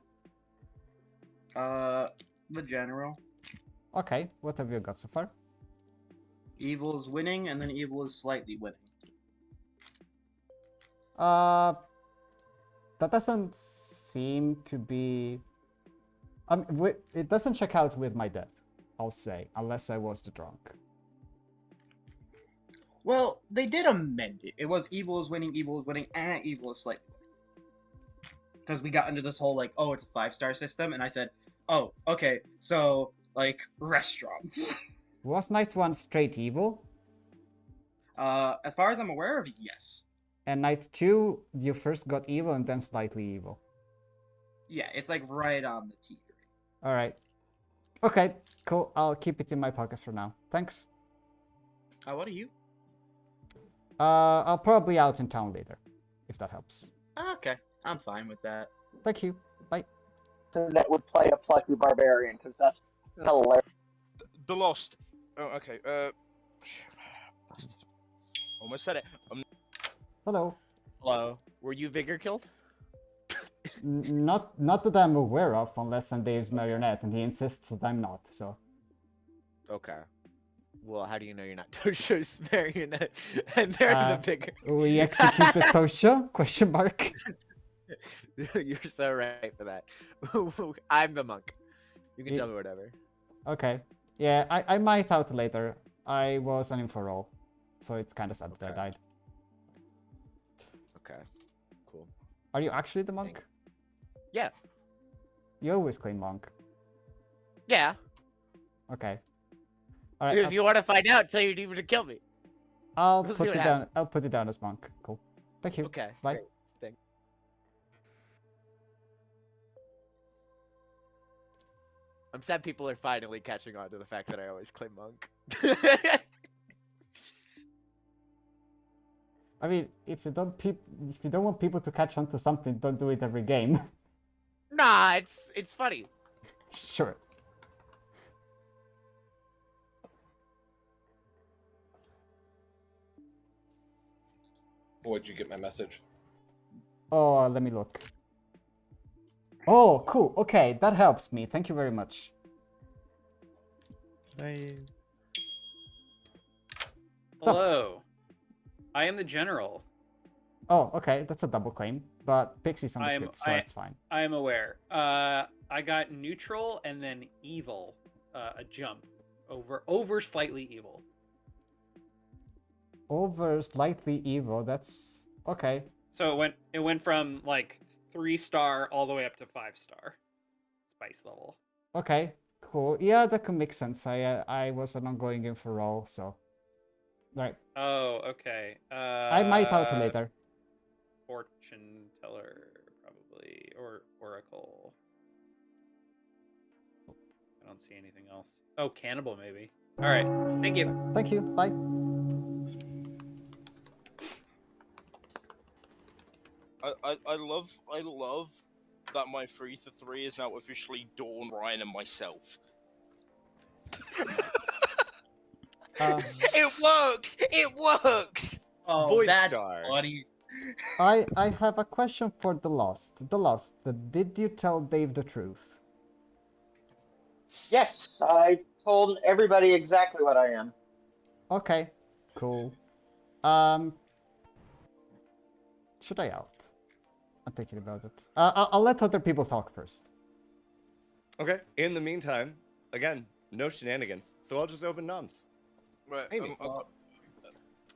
The general. Okay. What have you got so far? Evil is winning, and then evil is slightly winning. That doesn't seem to be. It doesn't check out with my death, I'll say, unless I was the drunk. Well, they did amend it. It was evil is winning, and evil is slightly winning. Because we got into this whole, like, oh, it's a 5-star system, and I said, oh, okay, so, like, restaurants. Was Night 1 straight evil? As far as I'm aware of it, yes. And Night 2, you first got evil and then slightly evil. Yeah, it's, like, right on the T. Alright. Okay, cool. I'll keep it in my pocket for now. Thanks. What are you? I'll probably out in town later, if that helps. Okay, I'm fine with that. Thank you. Bye. that would play a plucky barbarian because that's hilarious. The Lost. Oh, okay. Almost said it. Hello. Hello. Were you Vigor killed? Not that I'm aware of, unless I'm Dave's marionette, and he insists that I'm not. So. Okay. Well, how do you know you're not Tosho's marionette? And they're the Vigor. We executed Tosho? Question mark. You're so right for that. I'm the monk. You can tell me whatever. Okay. Yeah, I might out later. I was an info roll, so it's kind of sad that I died. Okay. Cool. Are you actually the monk? Yeah. You always claim monk. Yeah. Okay. All right. If you want to find out, tell your demon to kill me. I'll We'll put see it what down. happens. I'll put it down as monk. Cool. Thank you. Okay. Bye. Great. Thanks. I'm sad people are finally catching on to the fact that I always claim monk. I mean, if you don't want people to catch on to something, don't do it every game. Nah, it's funny. Sure. Boy, did you get my message? Oh, let me look. Oh, cool. Okay, that helps me. Thank you very much. Hello. I am the general. Oh, okay. That's a double claim, but Pixie's on the script, so it's fine. I am aware. I got neutral and then evil. A jump. Over slightly evil. Over slightly evil. That's okay. So it went from like 3-star all the way up to 5-star spice level. Okay, cool. Yeah, that could make sense. I was an ongoing info roll, so. Right. Oh, okay. I might out later. Fortune teller, probably, or oracle. I don't see anything else. Oh, cannibal, maybe. All right. Thank you. Thank you. Bye. I love that my 3-3 is now officially Dawn, Ryan, and myself. It works! It works! Oh, Void that's Star. funny. I have a question for the Lost. The Lost, did you tell Dave the truth? Yes, I told everybody exactly what I am. Okay, cool. Should I out? I'm thinking about it. I'll let other people talk first. Okay. In the meantime, again, no shenanigans. So I'll just open noms. Right. Amy.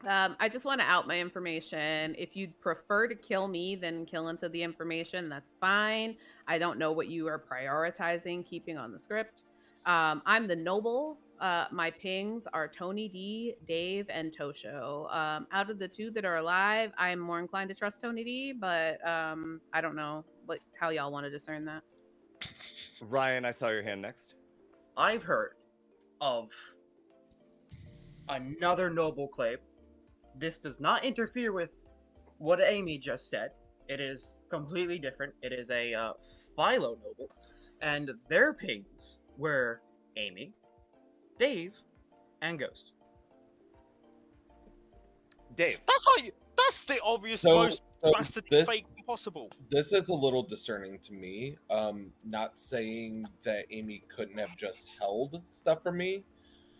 I just want to out my information. If you'd prefer to kill me than kill into the information, that's fine. I don't know what you are prioritizing, keeping on the script. I'm the noble. My pings are Tony D, Dave, and Tosho. Out of the two that are alive, I'm more inclined to trust Tony D, but I don't know how y'all want to discern that. Ryan, I saw your hand next. I've heard of another noble claim this does not interfere with what Amy just said. It is completely different. It is a Philo noble, and their pings were Amy, Dave, and Ghost. Dave. That's the obvious, So- most so bastard this- fake possible. This is a little discerning to me. Not saying that Amy couldn't have just held stuff from me,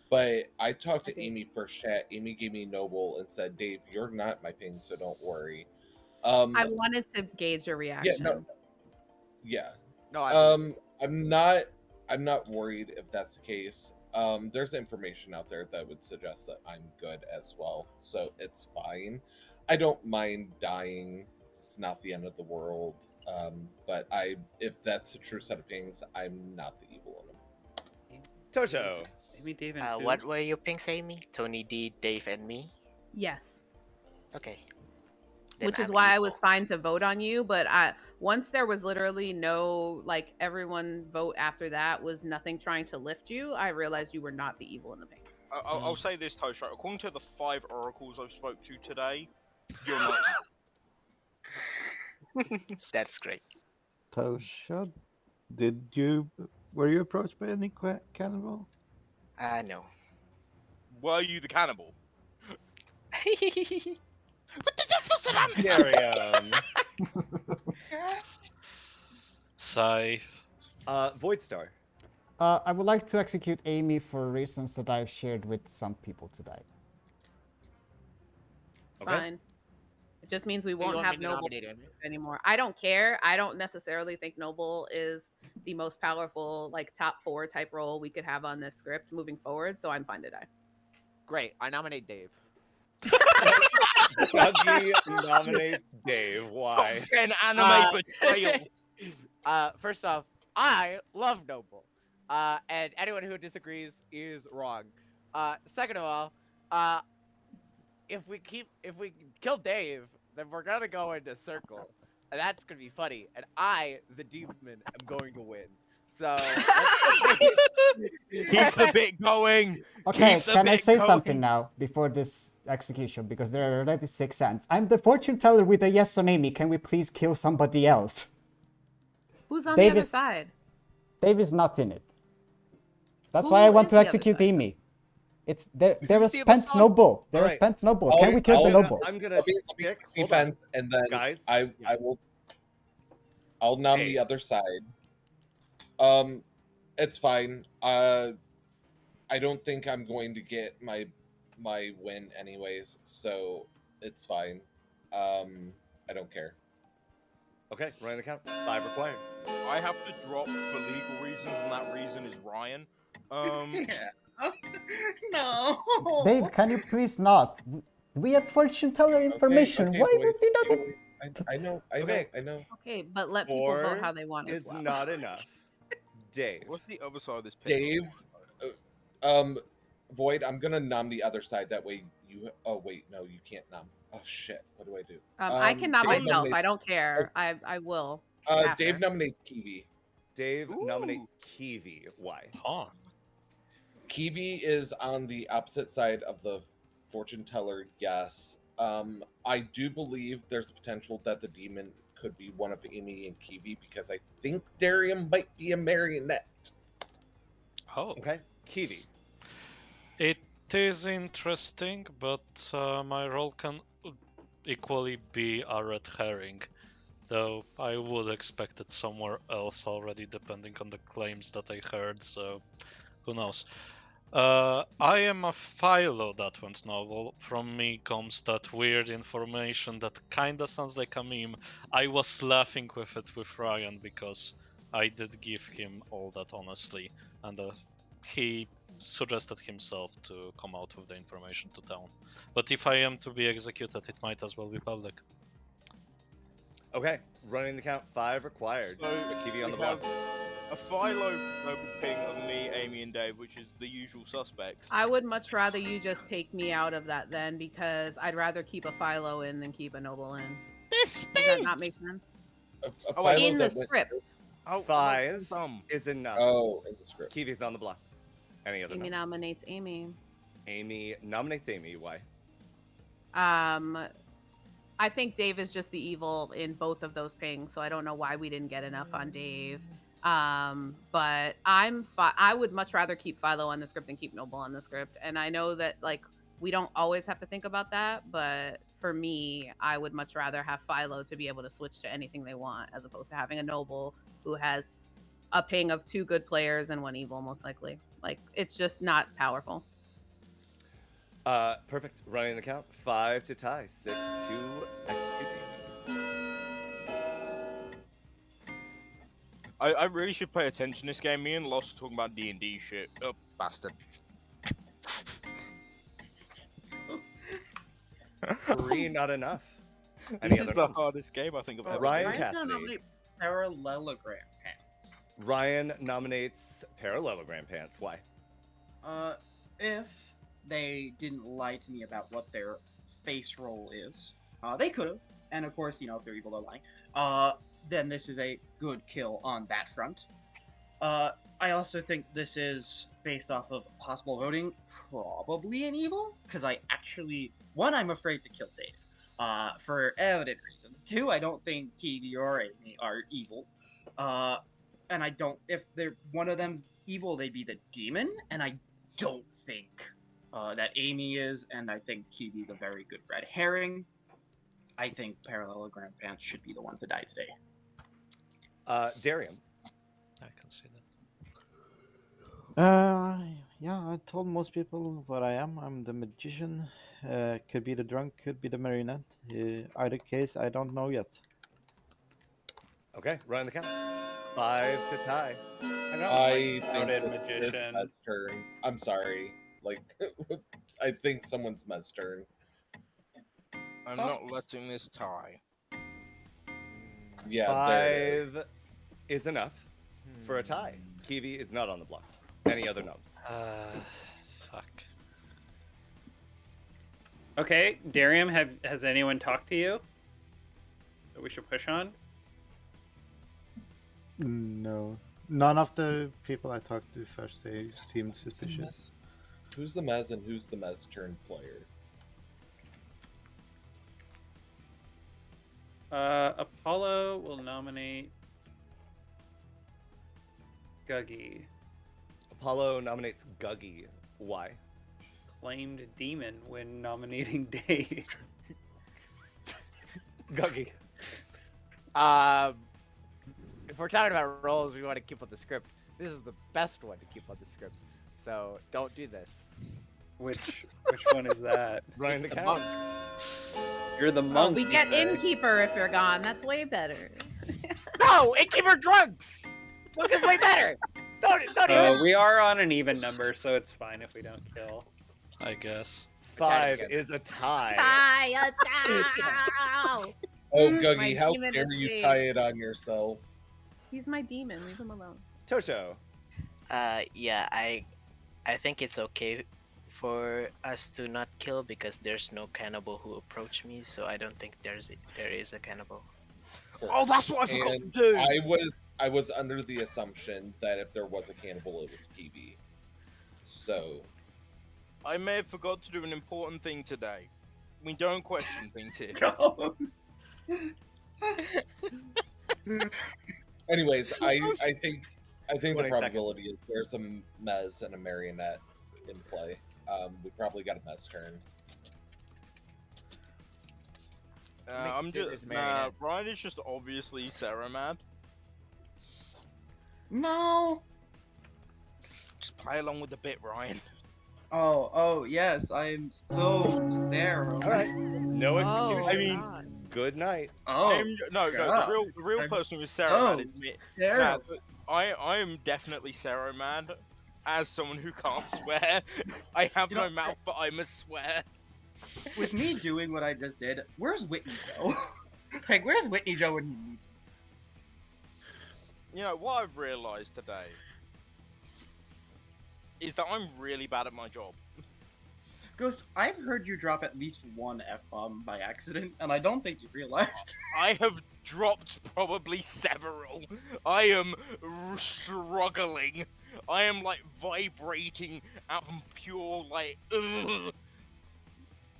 but I talked to Amy first chat. Amy gave me Noble and said, "Dave, you're not my ping, so don't worry." I wanted to gauge your reaction. Yeah. No, I I'm not worried if that's the case. There's information out there that would suggest that I'm good as well, so it's fine. I don't mind dying. It's not the end of the world. But if that's a true set of pings, I'm not the evil one. Toto. Amy, Dave, and What were your pings, Amy? Tony D, Dave, and me? Yes. Okay. Then Which is I'm why I evil. was fine to vote on you, but once there was literally no, like, everyone vote after that was nothing trying to lift you, I realized you were not the evil in the pink. I'll say this, Tosha. According to the 5 oracles I've spoke to today, you're not. That's great. Tosha, were you approached by any cannibal? No. Were you the cannibal? But that's not an answer. Carry on. Sigh. Voidstar. I would like to execute Amy for reasons that I've shared with some people today. It's fine. It just means we you won't want have me to Noble nominate Amy? anymore. I don't care. I don't necessarily think Noble is the most powerful, like, top 4 type role we could have on this script moving forward, so I'm fine to die. Great. I nominate Dave. Dougie nominates Dave. Why? Top 10 anime betrayal. First off, I love Noble. And anyone who disagrees is wrong. Second of all, if we kill Dave, then we're gonna go into circle. And that's gonna be funny. And I, the demon, am going to win. So Keep the bit going. Okay, Keep the can I bit say going. something now before this execution? Because there are already 6 ends. I'm the fortune teller with a yes on Amy. Can we please kill somebody else? Who's on Dave the other is- side? Dave is not in it. That's Who why I want is to the other execute side? Amy. It's there. There Who's is the other spent side? noble. There is Alright. spent noble. Can we kill the noble? I'm gonna I'll be stick. Hold on. defense, and then Guys, I'll nom Hey. the other side. It's fine. I don't think I'm going to get my win anyways, so it's fine. I don't care. Okay, running the count. 5 required. I have to drop for legal reasons, and that reason is Ryan. No. Dave, can you please not? We have fortune teller information. Okay, Why boy. would you not? I know. Okay. Okay, but let people 4 vote how they want as is well. not enough. Dave. What's the other side of this picture? Dave, Void, I'm gonna nom the other side. That way you. Oh wait, no, you can't nom. Oh shit, what do I do? I can nom Dave myself. I nominates- don't care. I will. Dave after. nominates Kiwi. Dave Ooh. nominates Kiwi. Why? Huh. Kiwi is on the opposite side of the fortune teller. Yes, I do believe there's potential that the demon could be one of Amy and Kiwi because I think Darium might be a marionette. Oh. Okay, Kiwi. It is interesting, but my role can equally be a red herring. Though I would expect it somewhere else already, depending on the claims that I heard, so who knows. I am a Philo that went novel. From me comes that weird information that kinda sounds like a meme. I was laughing with it with Ryan because I did give him all that honestly, and he suggested himself to come out with the information to town. But if I am to be executed, it might as well be public. Okay, running the count. 5 required. So Kiwi on the we block. have a Philo noble ping of me, Amy, and Dave, which is the usual suspects. I would much rather you just take me out of that then, because I'd rather keep a Philo in than keep a noble in. Does that not make sense? A Oh, wait, Philo In the that went- script, Oh, 5 dumb. is enough. Oh, in the script. Kiwi's on the block. Any other Amy nom? nominates Amy. Amy nominates Amy. Why? I think Dave is just the evil in both of those pings, so I don't know why we didn't get enough on Dave. But I would much rather keep Philo on the script than keep Noble on the script. And I know that like we don't always have to think about that, but for me, I would much rather have Philo to be able to switch to anything they want as opposed to having a Noble who has a ping of 2 good players and 1 evil, most likely. Like, it's just not powerful. Perfect. Running the count. 5 to tie. 6 to executing. I really should pay attention this game. Me and Lost are talking about D&D shit. Oh, bastard. 3 not enough. This is the hardest game I think I've ever Ryan played. Cassidy. Nominate parallelogram pants. Ryan nominates parallelogram pants. Why? If they didn't lie to me about what their face roll is, they could have. And of course, you know, if they're evil, they're lying. Then this is a good kill on that front. I also think this is based off of possible voting, probably an evil, because I actually, 1, I'm afraid to kill Dave, for evident reasons. 2, I don't think Kiwi or Amy are evil. And I don't, if they're one of them's evil, they'd be the demon, and I don't think that Amy is, and I think Kiwi's a very good red herring. I think Parallelogram Pants should be the one to die today. Darian. I can see that. Yeah, I told most people what I am. I'm the magician. Could be the drunk, could be the marionette. Either case, I don't know yet. Okay, running the count. 5 to tie. I think this is Mez's turn. I'm sorry. Like, I think someone's Mez's turn. I'm not letting this tie. Yeah, 5 is enough for a tie. Kiwi is not on the block. Any other notes? Fuck. Okay, Darium, has anyone talked to you that we should push on? No. None of the people I talked to first, they seemed suspicious. Who's the Mez and who's the Mez turn player? Apollo will nominate Guggy. Apollo nominates Guggy. Why? Claimed demon when nominating Dave. Guggy. If we're talking about roles we want to keep on the script, this is the best one to keep on the script. So don't do this. Which one is that? Running the monk. You're the monk. We get Innkeeper if you're gone. That's way better. No, Innkeeper drunks. Monk is way better. Don't even. We are on an even number, so it's fine if we don't kill. I guess. 5 is a tie. Tie, let's go! Oh, My Guggy, how demon dare you escaped. tie it on yourself? He's my demon. Leave him alone. Tosho. Yeah, I think it's okay for us to not kill because there's no cannibal who approached me, so I don't think there is a cannibal. Oh, that's what I forgot And to do! I was under the assumption that if there was a cannibal, it was Kiwi. So I may have forgot to do an important thing today. We don't question things here. anyways, I think the 20 probability is there's a Mez and a marionette in play. We probably got a Mez turn. I'm just Ryan is just obviously Sarah mad. No. Just play along with the bit, Ryan. Oh, yes, I'm so there. All right. No execution. I mean, good night. Oh, no, God. the real I'm person who is Sarah so mad is me. Sarah. Nah, I am definitely Sarah mad. As someone who can't swear, I have no mouth, but I must swear. With me doing what I just did, where's Whitney Joe? Like, where's Whitney Joe when you need? You know, what I've realised today is that I'm really bad at my job. Ghost, I've heard you drop at least one F-bomb by accident, and I don't think you realized. I have dropped probably several. I am struggling. I am, like, vibrating out from pure, like, ugh.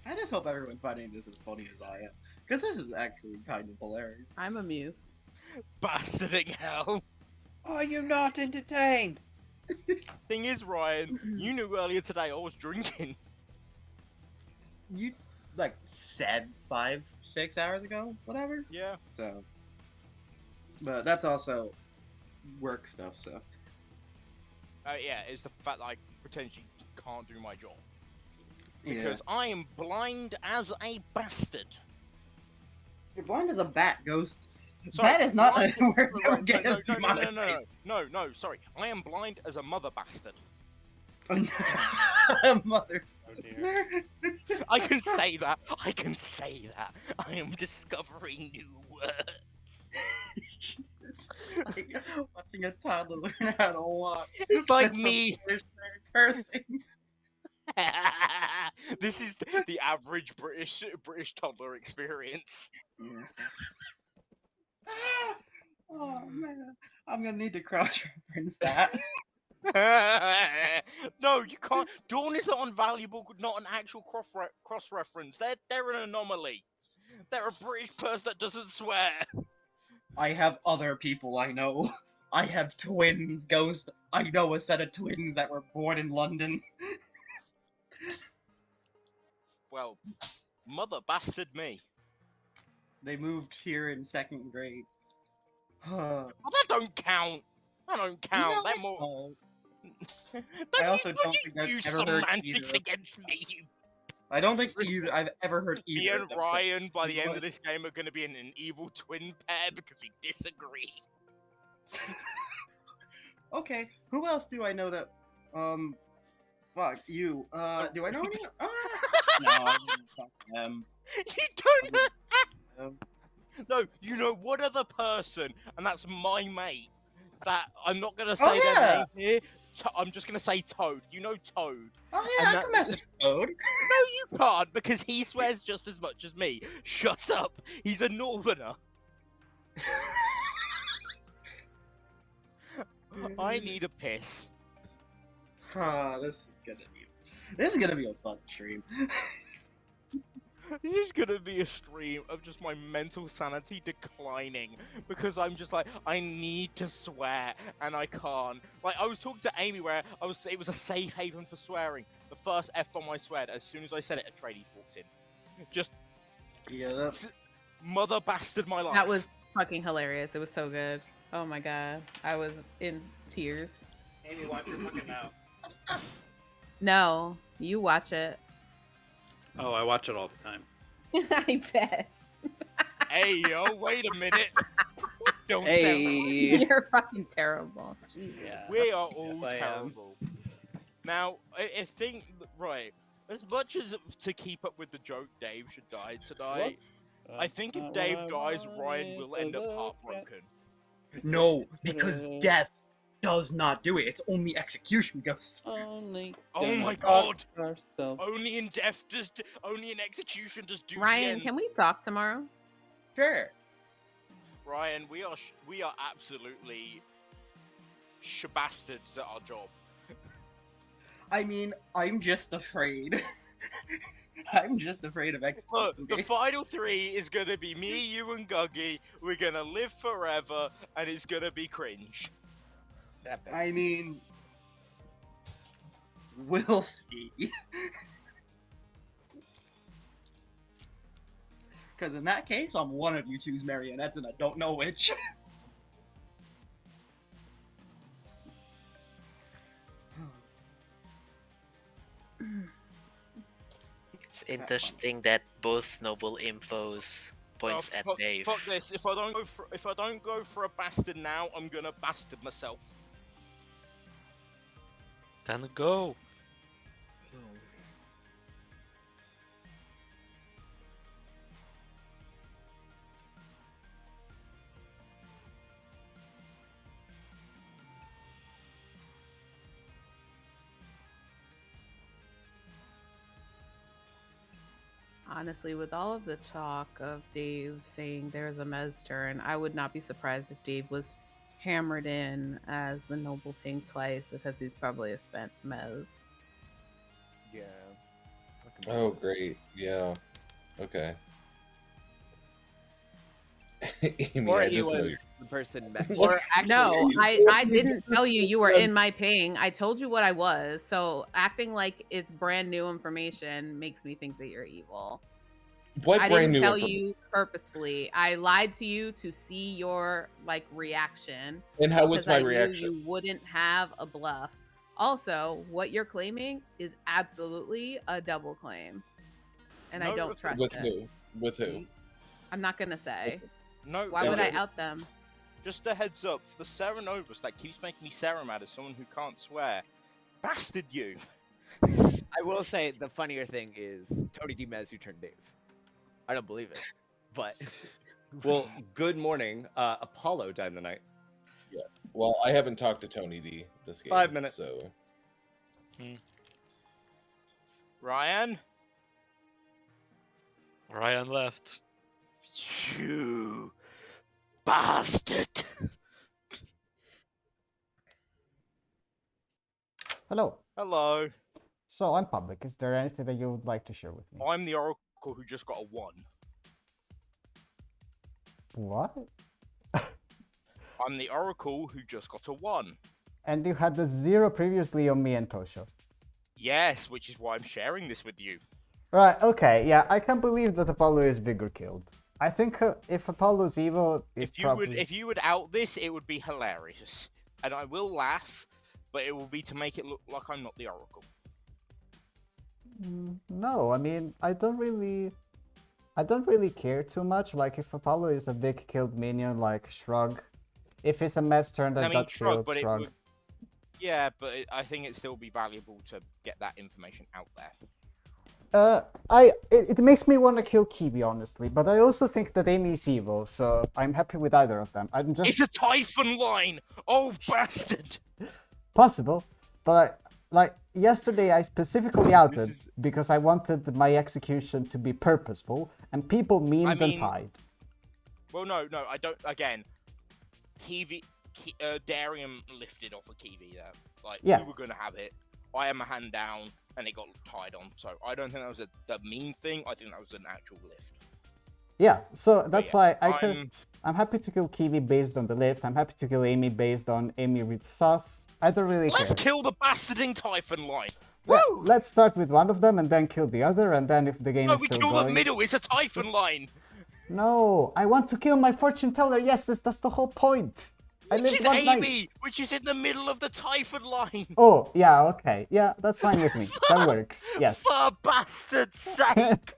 I just hope everyone's finding this as funny as I am, because this is actually kind of hilarious. I'm amused. Bastarding hell. Are you not entertained? Thing is, Ryan, you knew earlier today I was drinking. You like said 5-6 hours ago, whatever. Yeah. So, but that's also work stuff. So, Yeah, it's the fact that I potentially can't do my job. yeah. Because I am blind as a bastard. You're blind as a bat, Ghost. Sorry, That is not blind- a word no, that will no, get no, us no, demonetized. no, sorry. I am blind as a mother bastard. Mother. Oh dear. I can say that. I can say that. I am discovering new words. It's like watching a toddler learn how to walk. It's like That's me. a cursing. This is the average British toddler experience. Yeah. Oh man, I'm gonna need to cross-reference that. No, you can't. Dawn is not invaluable, not an actual cross-reference. They're an anomaly. They're a British person that doesn't swear. I have other people I know. I have twins, Ghost. I know a set of twins that were born in London. Well, mother bastard me. They moved here in 2nd grade. Oh, that don't count. That don't count. No, They're it more. don't. I also don't think I've use ever heard semantics either. against me. I don't think I've ever heard Me either. and of them. Ryan, by the end of this game, are going to be in an evil twin pair because we disagree. Okay, who else do I know that? Fuck you. Do I know any? No, I didn't talk to them. You don't. No, you know one other person, and that's my mate. That I'm not gonna say their name here. I'm just gonna say Toad. You know Toad. Oh yeah, And I can message Toad. No, you can't, because he swears just as much as me. Shut up. He's a northerner. I need a piss. This is gonna be a fun stream. This is gonna be a stream of just my mental sanity declining because I'm just like, I need to swear and I can't. Like, I was talking to Amy where it was a safe haven for swearing. The first F-bomb I sweared, as soon as I said it, a tradie walked in. Just mother bastard my life. That was fucking hilarious. It was so good. Oh my god. I was in tears. Amy, watch your fucking mouth. No, you watch it. Oh, I watch it all the time. I bet. Hey, yo, wait a minute. Don't Hey. tell me. You're fucking terrible. Jesus. Yeah. We are all Yes, I am. terrible. Now, I think, right, as much as to keep up with the joke Dave should die tonight, I think if Dave dies, Ryan will end up heartbroken. No, because death does not do it. It's only execution, Ghost. Only. Oh my god! Only in death does, only in execution does duty Ryan, end. can we talk tomorrow? Sure. Ryan, we are absolutely shabastards at our job. I mean, I'm just afraid. I'm just afraid of execution. Look, the final three is gonna be me, you, and Guggy. We're gonna live forever, and it's gonna be cringe. I mean, we'll see. Because in that case, I'm one of you two's marionettes, and I don't know which. It's interesting that both noble infos points at Dave. Fuck this! If I don't go for a bastard now, I'm gonna bastard myself. Then go. Honestly, with all of the talk of Dave saying there's a Mez turn, I would not be surprised if Dave was hammered in as the Noble Pink twice because he's probably a spent Mez. Yeah, I Oh, great. Yeah. Okay. Amy, Or I he just was noticed. the person or actually No, I didn't tell you you were Um, in my ping. I told you what I was. So acting like it's brand new information makes me think that you're evil. What I brand didn't new tell information? you purposefully. I lied to you to see your reaction. And how was because my I reaction? knew you wouldn't have a bluff. Also, what you're claiming is absolutely a double claim. And I No, don't trust With it. who? With who? I'm not gonna say. No, Why Is would I it- out them? just a heads up for the Sarah Novus that keeps making me Sarah mad as someone who can't swear. Bastard you! I will say the funnier thing is Tony DiMez who turned Dave. I don't believe it, but Well, good morning. Apollo died tonight. Yeah. Well, I haven't talked to Tony D this game. 5 minutes. So Ryan? Ryan left. You bastard! Hello. Hello. So I'm public. Is there anything that you would like to share with me? I'm the Oracle who just got a 1. What? I'm the Oracle who just got a 1. And you had the 0 previously on me and Tosho. Yes, which is why I'm sharing this with you. Right, okay, yeah, I can't believe that Apollo is bigger killed. I think if Apollo's evil, it's probably... If you would out this, it would be hilarious. And I will laugh, but it will be to make it look like I'm not the Oracle. No, I mean, I don't really care too much. Like, if Apollo is a big killed minion, like, shrug. If it's a mess turn that got killed, shrug. Yeah, but I think it'd still be valuable to get that information out there. It makes me want to kill Kiwi, honestly, but I also think that Amy is evil, so I'm happy with either of them. I'm just... It's a Typhon line! Oh, bastard! Possible, but, like, yesterday I specifically outed because I wanted my execution to be purposeful, and people memed and pied. Well, no, I don't, again, Darium lifted off of Kiwi there. Like, Yeah. we were going to have it. I had my hand down, and it got tied on. So I don't think that was a meme thing. I think that was an actual lift. Yeah, so that's yeah, why I'm happy to kill Kiwi based on the lift. I'm happy to kill Amy based on Amy reads sus. I don't really care. Let's kill the bastarding Typhon line. Yeah, Woo! let's start with one of them and then kill the other, and then if the game No, is we still kill going... the middle. It's a Typhon line. No, I want to kill my fortune teller. Yes, that's the whole point. Which is Amy, which is in the middle of the Typhon line. Oh, yeah, okay. Yeah, that's fine with me. That works. Yes. For bastard's sake.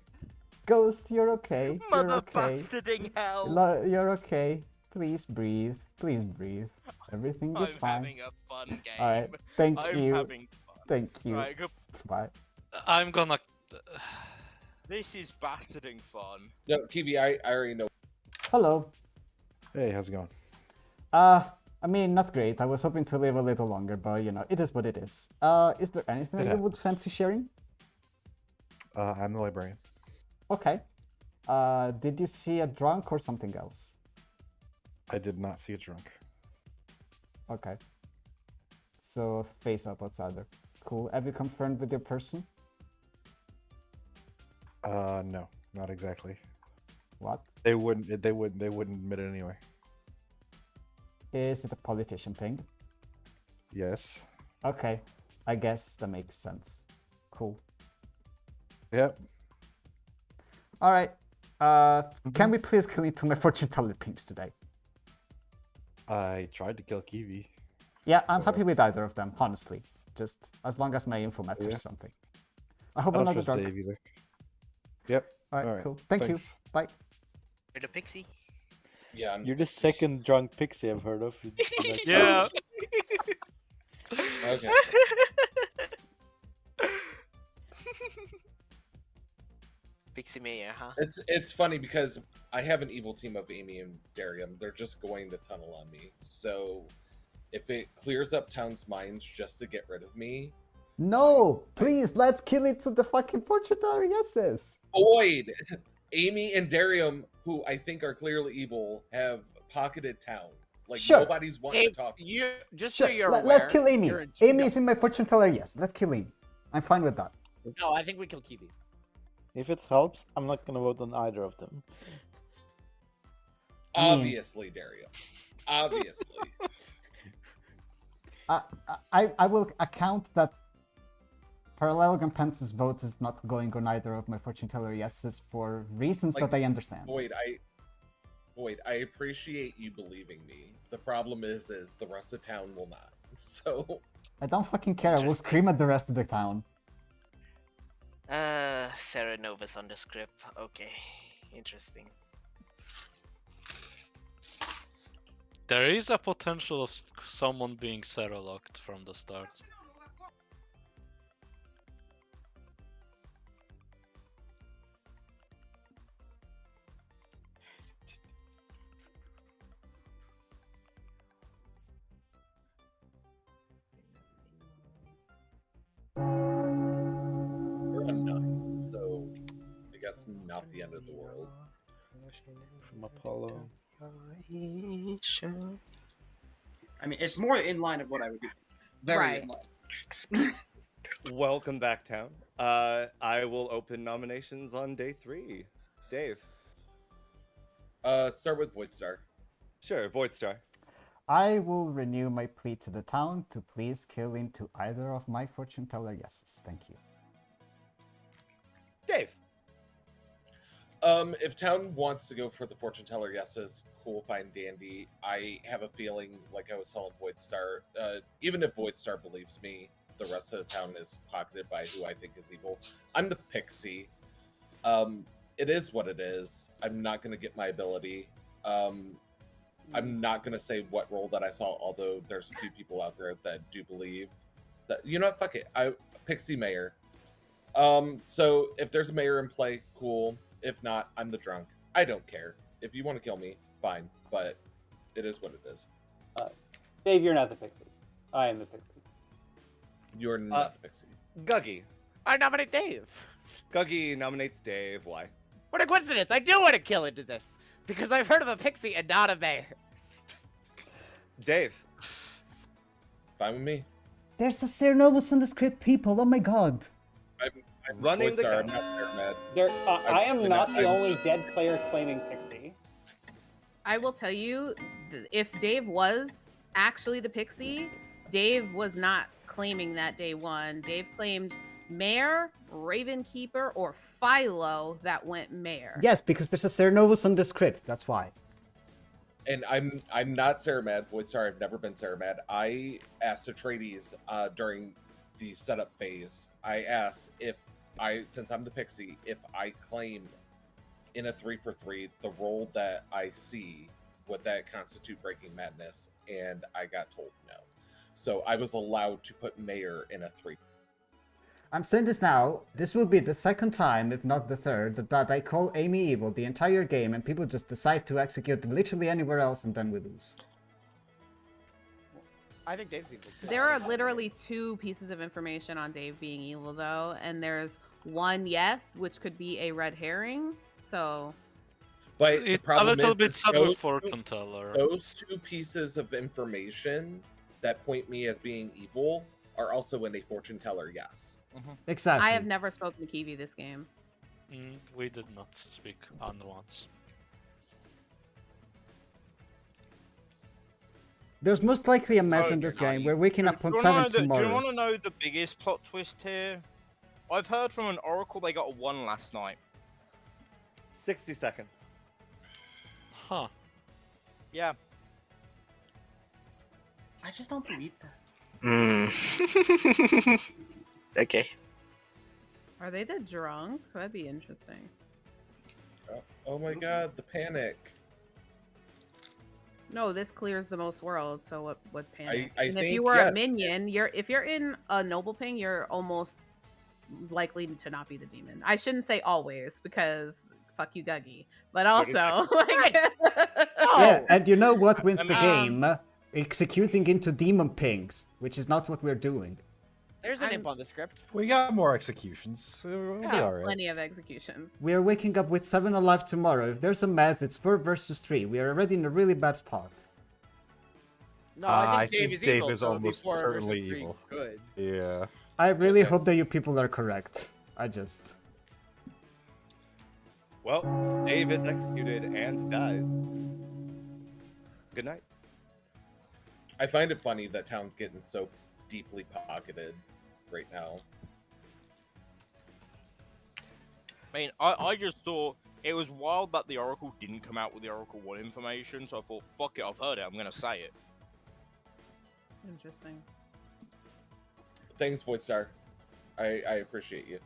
Ghost, you're okay. You're Mother okay. bastarding hell. You're okay. Please breathe. Please breathe. Everything is fine. I'm having a fun game. Alright, thank I'm you. having fun. Thank you. Right, good. Bye. I'm gonna... This is bastarding fun. no, Kiwi, I already know. Hello. Hey, how's it going? I mean, not great. I was hoping to live a little longer, but you know, it is what it is. Is there anything that you would fancy sharing? I'm the librarian. Okay. Did you see a drunk or something else? I did not see a drunk. Okay. So face up outsider. Cool. Have you confirmed with your person? No, not exactly. What? They wouldn't admit it anyway. Is it a politician ping? Yes. Okay. I guess that makes sense. Cool. Yep. All right. Can we please kill it to my fortune teller pings today? I tried to kill Kiwi. Yeah, I'm happy with either of them, honestly. Just as long as my info matters something. I hope I don't another trust drunk. Dave either. Yep. All right, cool. Thank you. Thanks. Bye. You're the pixie. Yeah, You're the second drunk pixie I've heard of. Yeah. Okay. Pixie Mayor, huh? It's funny because I have an evil team of Amy and Darium. They're just going to tunnel on me. So if it clears up Town's minds just to get rid of me, No, please, let's kill it to the fucking fortune teller yeses. Boyd, Amy and Darium, who I think are clearly evil, have pocketed Town. Like Sure. nobody's wanting to talk. You just Sure, so you're let's aware, kill Amy. you're in- Amy is in my fortune teller, yes. Let's kill Amy. I'm fine with that. No, I think we kill Kiwi. If it helps, I'm not gonna vote on either of them. I mean- Obviously, Dario. Obviously. I will account that Parallelogram Pence's vote is not going on either of my fortune teller yeses for reasons Like, that I understand. Boyd, I appreciate you believing me. The problem is the rest of town will not. So I don't fucking care. I will scream at the rest of the town. Sarah Novus on the script. Okay, interesting. There is a potential of someone being Sarah locked from the start. we're on 9, so I guess not the end of the world. From Apollo. I mean, it's more in line of what I would do. Very Right. in line. Welcome back, town. I will open nominations on day 3. Dave. Start with Voidstar. Sure, Voidstar. I will renew my plea to the town to please kill into either of my fortune teller yeses. Thank you. Dave. If town wants to go for the fortune teller yeses, cool, fine, dandy. I have a feeling, like I was telling Voidstar, even if Voidstar believes me, the rest of the town is pocketed by who I think is evil. I'm the pixie. It is what it is. I'm not gonna get my ability. I'm not gonna say what role that I saw, although there's a few people out there that do believe that. You know what? Fuck it. Pixie mayor. So if there's a mayor in play, cool. If not, I'm the drunk. I don't care. If you want to kill me, fine. But it is what it is. Dave, you're not the pixie. I am the pixie. You're not the pixie. Guggy. I nominate Dave. Guggy nominates Dave. Why? What a coincidence! I do want to kill into this because I've heard of a pixie and not a mayor. Dave. Fine with me. There's a Cernovus on the script, people. Oh my god. I'm Running the Voidstar, I'm gun. not there, mad. I am I'm- not the I'm- only dead player claiming pixie. I will tell you, if Dave was actually the pixie, Dave was not claiming that day one. Dave claimed Mayor, Ravenkeeper, or Philo that went Mayor. Yes, because there's a Cernovus on the script. That's why. And I'm not Sarah Mad. Voidstar, I've never been Sarah Mad. I asked Atreides during the setup phase. I asked since I'm the pixie, if I claim in a 3-for-3 the role that I see, would that constitute breaking madness? And I got told no. So I was allowed to put mayor in a 3. I'm saying this now. This will be the second time, if not the third, that I call Amy evil the entire game and people just decide to execute literally anywhere else and then we lose. I think Dave's evil. Too. There are literally 2 pieces of information on Dave being evil, though, and there's one yes, which could be a red herring. So But the It's a problem little is, bit is subtle those fortune teller. Those 2 pieces of information that point me as being evil are also in a fortune teller yes. Exactly. I have never spoken to Kiwi this game. We did not speak on once. There's most likely a mess Oh, in this no, game. We're waking up on Do you 7 wanna tomorrow. Do you want to know the biggest plot twist here? I've heard from an oracle they got a 1 last night. 60 seconds. Huh. Yeah. I just don't believe that. Okay. Are they the drunk? That'd be interesting. Oh my god, the panic. No, this clears the most worlds, so what panic? I and if think, you were yes. a minion, if you're in a noble ping, you're almost likely to not be the demon. I shouldn't say always because fuck you, Guggy. But also, like, Yeah, and you know what wins the Um, game? Executing into demon pings, which is not what we're doing. There's an imp on the script. We got more executions. We'll be yeah, all right. plenty of executions. We are waking up with 7 alive tomorrow. If there's a mess, it's 4 versus 3. We are already in a really bad spot. No, I think Dave is Dave evil. is so it'd be almost 4 versus certainly 3. evil. Good. Yeah. I really Okay. hope that you people are correct. I just... Well, Dave is executed and dies. Good night. I find it funny that town's getting so deeply pocketed right now. I mean, I just thought it was wild that the Oracle didn't come out with the Oracle 1 information, so I thought, fuck it, I've heard it, I'm gonna say it. Interesting. Thanks, Voidstar. I appreciate you.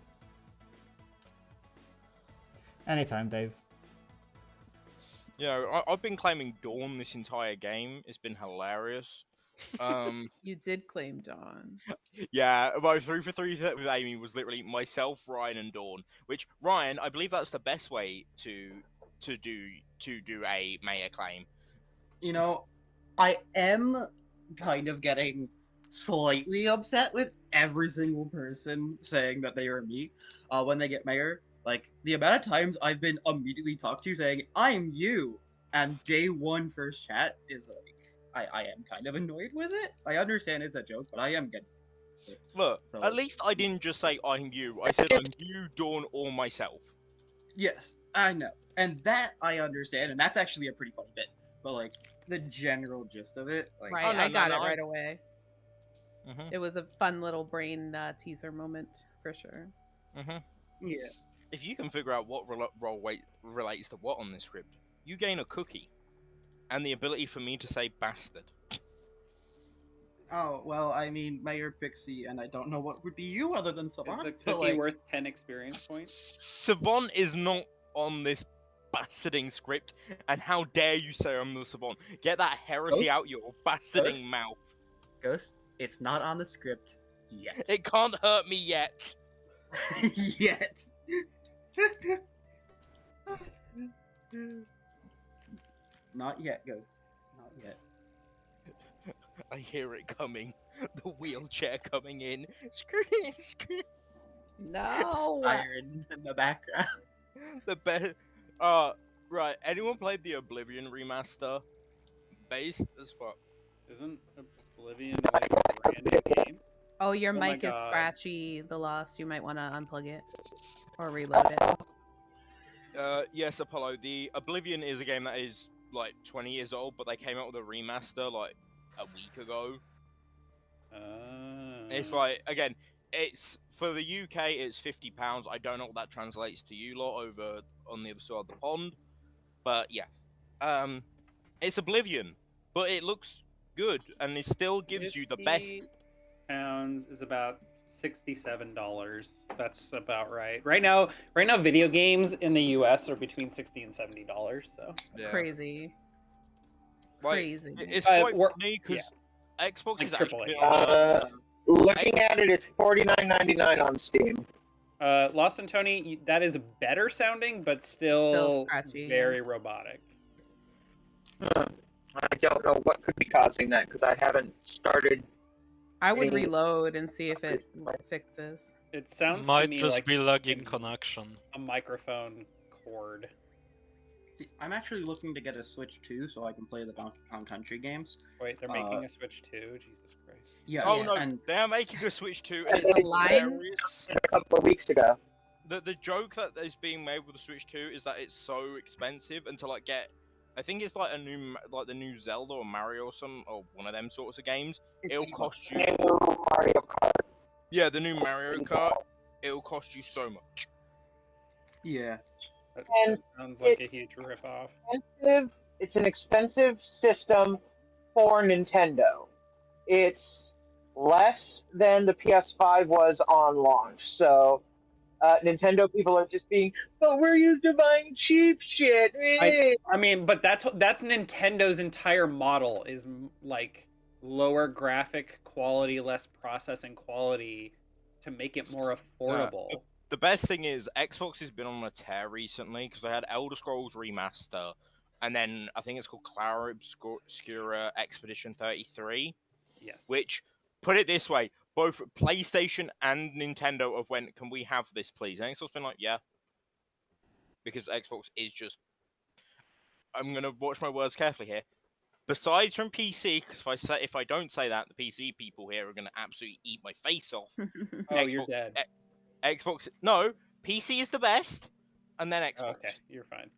Anytime, Dave. You know, I've been claiming Dawn this entire game. It's been hilarious. You did claim Dawn. Yeah, my 3 for 3 with Amy was literally myself, Ryan, and Dawn. Which Ryan, I believe that's the best way to do a Maya claim. You know, I am kind of getting slightly upset with every single person saying that they are me when they get mayor. Like, the amount of times I've been immediately talked to saying, I'm you, and J1 first chat is like, I am kind of annoyed with it. I understand it's a joke, but I am getting it. Look, So- at least I didn't just say I'm you. I said I'm you, Dawn, or myself. Yes, I know. And that I understand, and that's actually a pretty funny bit. But, like, the general gist of it, like... Right, Oh, no, I no, got no, it right away. Mhm. It was a fun little brain teaser moment, for sure. Mhm. Yeah. If you can figure out what role weight relates to what on this script, you gain a cookie, and the ability for me to say bastard. Oh, well, I mean, Mayor Pixie, and I don't know what would be you other than Is Savant. the but, cookie like, worth 10 experience points? Savant is not on this bastarding script, and how dare you say I'm the Savant? Get that heresy out your bastarding mouth. Ghost, it's not on the script yet. It can't hurt me yet. Yet. Not yet, Ghost. Not yet. I hear it coming. The wheelchair coming in. Scream, scream. No! Sirens in the background. The best. Right. Anyone played the Oblivion remaster? Based as fuck. Isn't Oblivion like a brand new game? Oh, your Oh my mic is God. scratchy, the Lost. You might want to unplug it or reload it. Yes, Apollo. The Oblivion is a game that is like 20 years old, but they came out with a remaster like a week ago. It's like, again, it's for the UK, it's £50. I don't know what that translates to you lot over on the other side of the pond, but yeah, it's Oblivion, but it looks good and it still gives you the best. Pounds is about $67. That's about right. Right now, video games in the US are between $60 and $70. So It's crazy. Like, Crazy. it's quite funny because Xbox Like is actually Looking at it, it's $49.99 on Steam. Lost and Tony, that is better sounding, but still scratchy, very robotic. I don't know what could be causing that because I haven't started. I would any- reload and see if it fixes. It sounds Might to me just like be lagging connection. a microphone cord. I'm actually looking to get a Switch 2 so I can play the Donkey Kong Country games. Wait, they're making a Switch 2? Jesus Christ. Yes. Oh no, and they're making a Switch 2, And and it's they- hilarious. A couple of weeks ago. The joke that is being made with the Switch 2 is that it's so expensive, and to like get, I think it's like the new Zelda or Mario or some or one of them sorts of games. It'll cost you. Mario Kart. Yeah, the new Mario Kart. It'll cost you so much. Yeah. That And sounds like a huge ripoff. It's an expensive system for Nintendo. It's less than the PS5 was on launch, so Nintendo people are just being, but we're used to buying cheap shit. I mean, but that's Nintendo's entire model is like lower graphic quality, less processing quality to make it more affordable. The best thing is Xbox has been on a tear recently because they had Elder Scrolls Remaster, and then I think it's called Clara Obscura Expedition 33. Yes. Which, put it this way, both PlayStation and Nintendo have went, can we have this, please? And Xbox been like, yeah. Because Xbox is just... I'm going to watch my words carefully here. Besides from PC, because if I don't say that, the PC people here are going to absolutely eat my face off. Oh, you're dead. Xbox... No, PC is the best, and then Xbox. Okay, you're fine.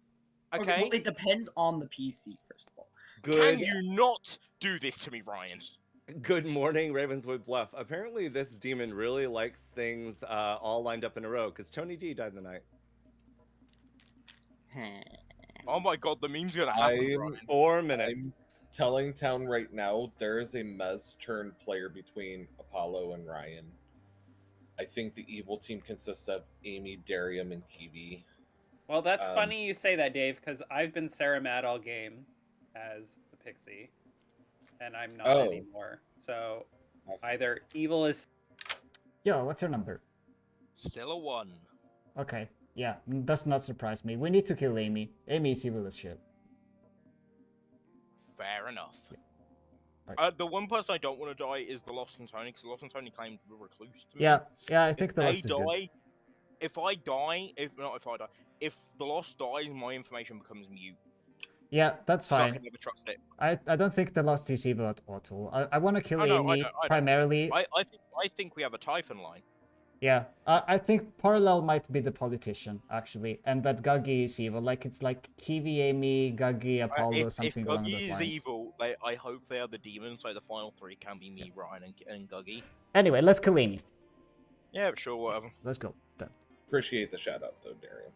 Okay. Well, it depends on the PC, first of all. Can Good. you not do this to me, Ryan? Good morning, Ravenswood Bluff. Apparently, this demon really likes things all lined up in a row because Tony D died in the night. Oh my god, the meme's gonna happen, Ryan. 4 minutes. I'm telling town right now, there is a Mez turn player between Apollo and Ryan. I think the evil team consists of Amy, Darium, and Kiwi. Well, that's funny you say that, Dave, because I've been Sarah mad all game as the Pixie, and I'm not anymore. So either evil is. Yo, what's your number? Still a 1. Okay, yeah, does not surprise me. We need to kill Amy. Amy is evil as shit. Fair enough. Right. The one person I don't want to die is the Lost and Tony, because the Lost and Tony claimed the recluse to me. Yeah, I think if the they Lost is die, good. if the Lost dies, my information becomes mute. Yeah, that's So I fine. can never trust it. I don't think the Lost is evil at all. I want to kill I know, Amy I know. primarily. I think we have a Typhon line. Yeah, I think Parallel might be the politician, actually, and that Guggy is evil. Like, it's like Kiwi, Amy, Guggy, Apollo, something if along those Guggy is lines. evil, I hope they are the demons, so the final 3 can be me, Ryan, and Guggy. Anyway, let's kill Amy. Yeah, sure, whatever. Let's go. Done. Appreciate the shout out, though, Darium.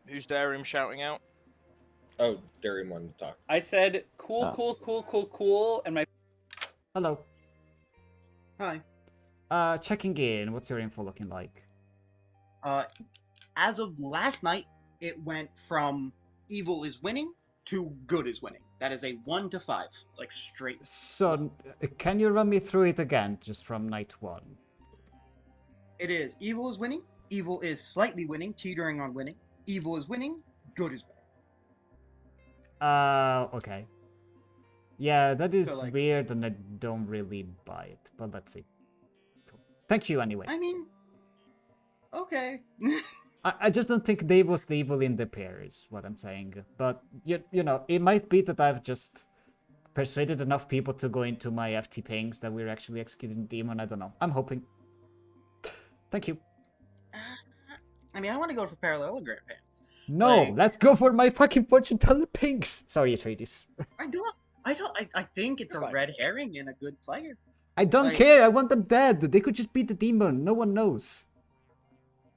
Who's Darium shouting out? Oh, Darium wanted to talk. I said cool, and my. Hello. Hi. Checking in. What's your info looking like? As of last night, it went from evil is winning to good is winning. That is a 1 to 5, like straight. So, can you run me through it again, just from night 1? It is evil is winning, evil is slightly winning, teetering on winning, evil is winning, good is winning. Okay. Yeah, that is So, like- weird, and I don't really buy it, but let's see. Cool. Thank you anyway. I mean, okay. I just don't think Dave was the evil in the pair, is what I'm saying. But, you know, it might be that I've just persuaded enough people to go into my FT pings that we're actually executing Demon. I don't know. I'm hoping. Thank you. I mean, I want to go for parallelogram pants. No, Like- let's go for my fucking fortune teller pings. Sorry, Atreides. I think it's a red herring and a good player. I don't Like- care. I want them dead. They could just beat the demon. No one knows.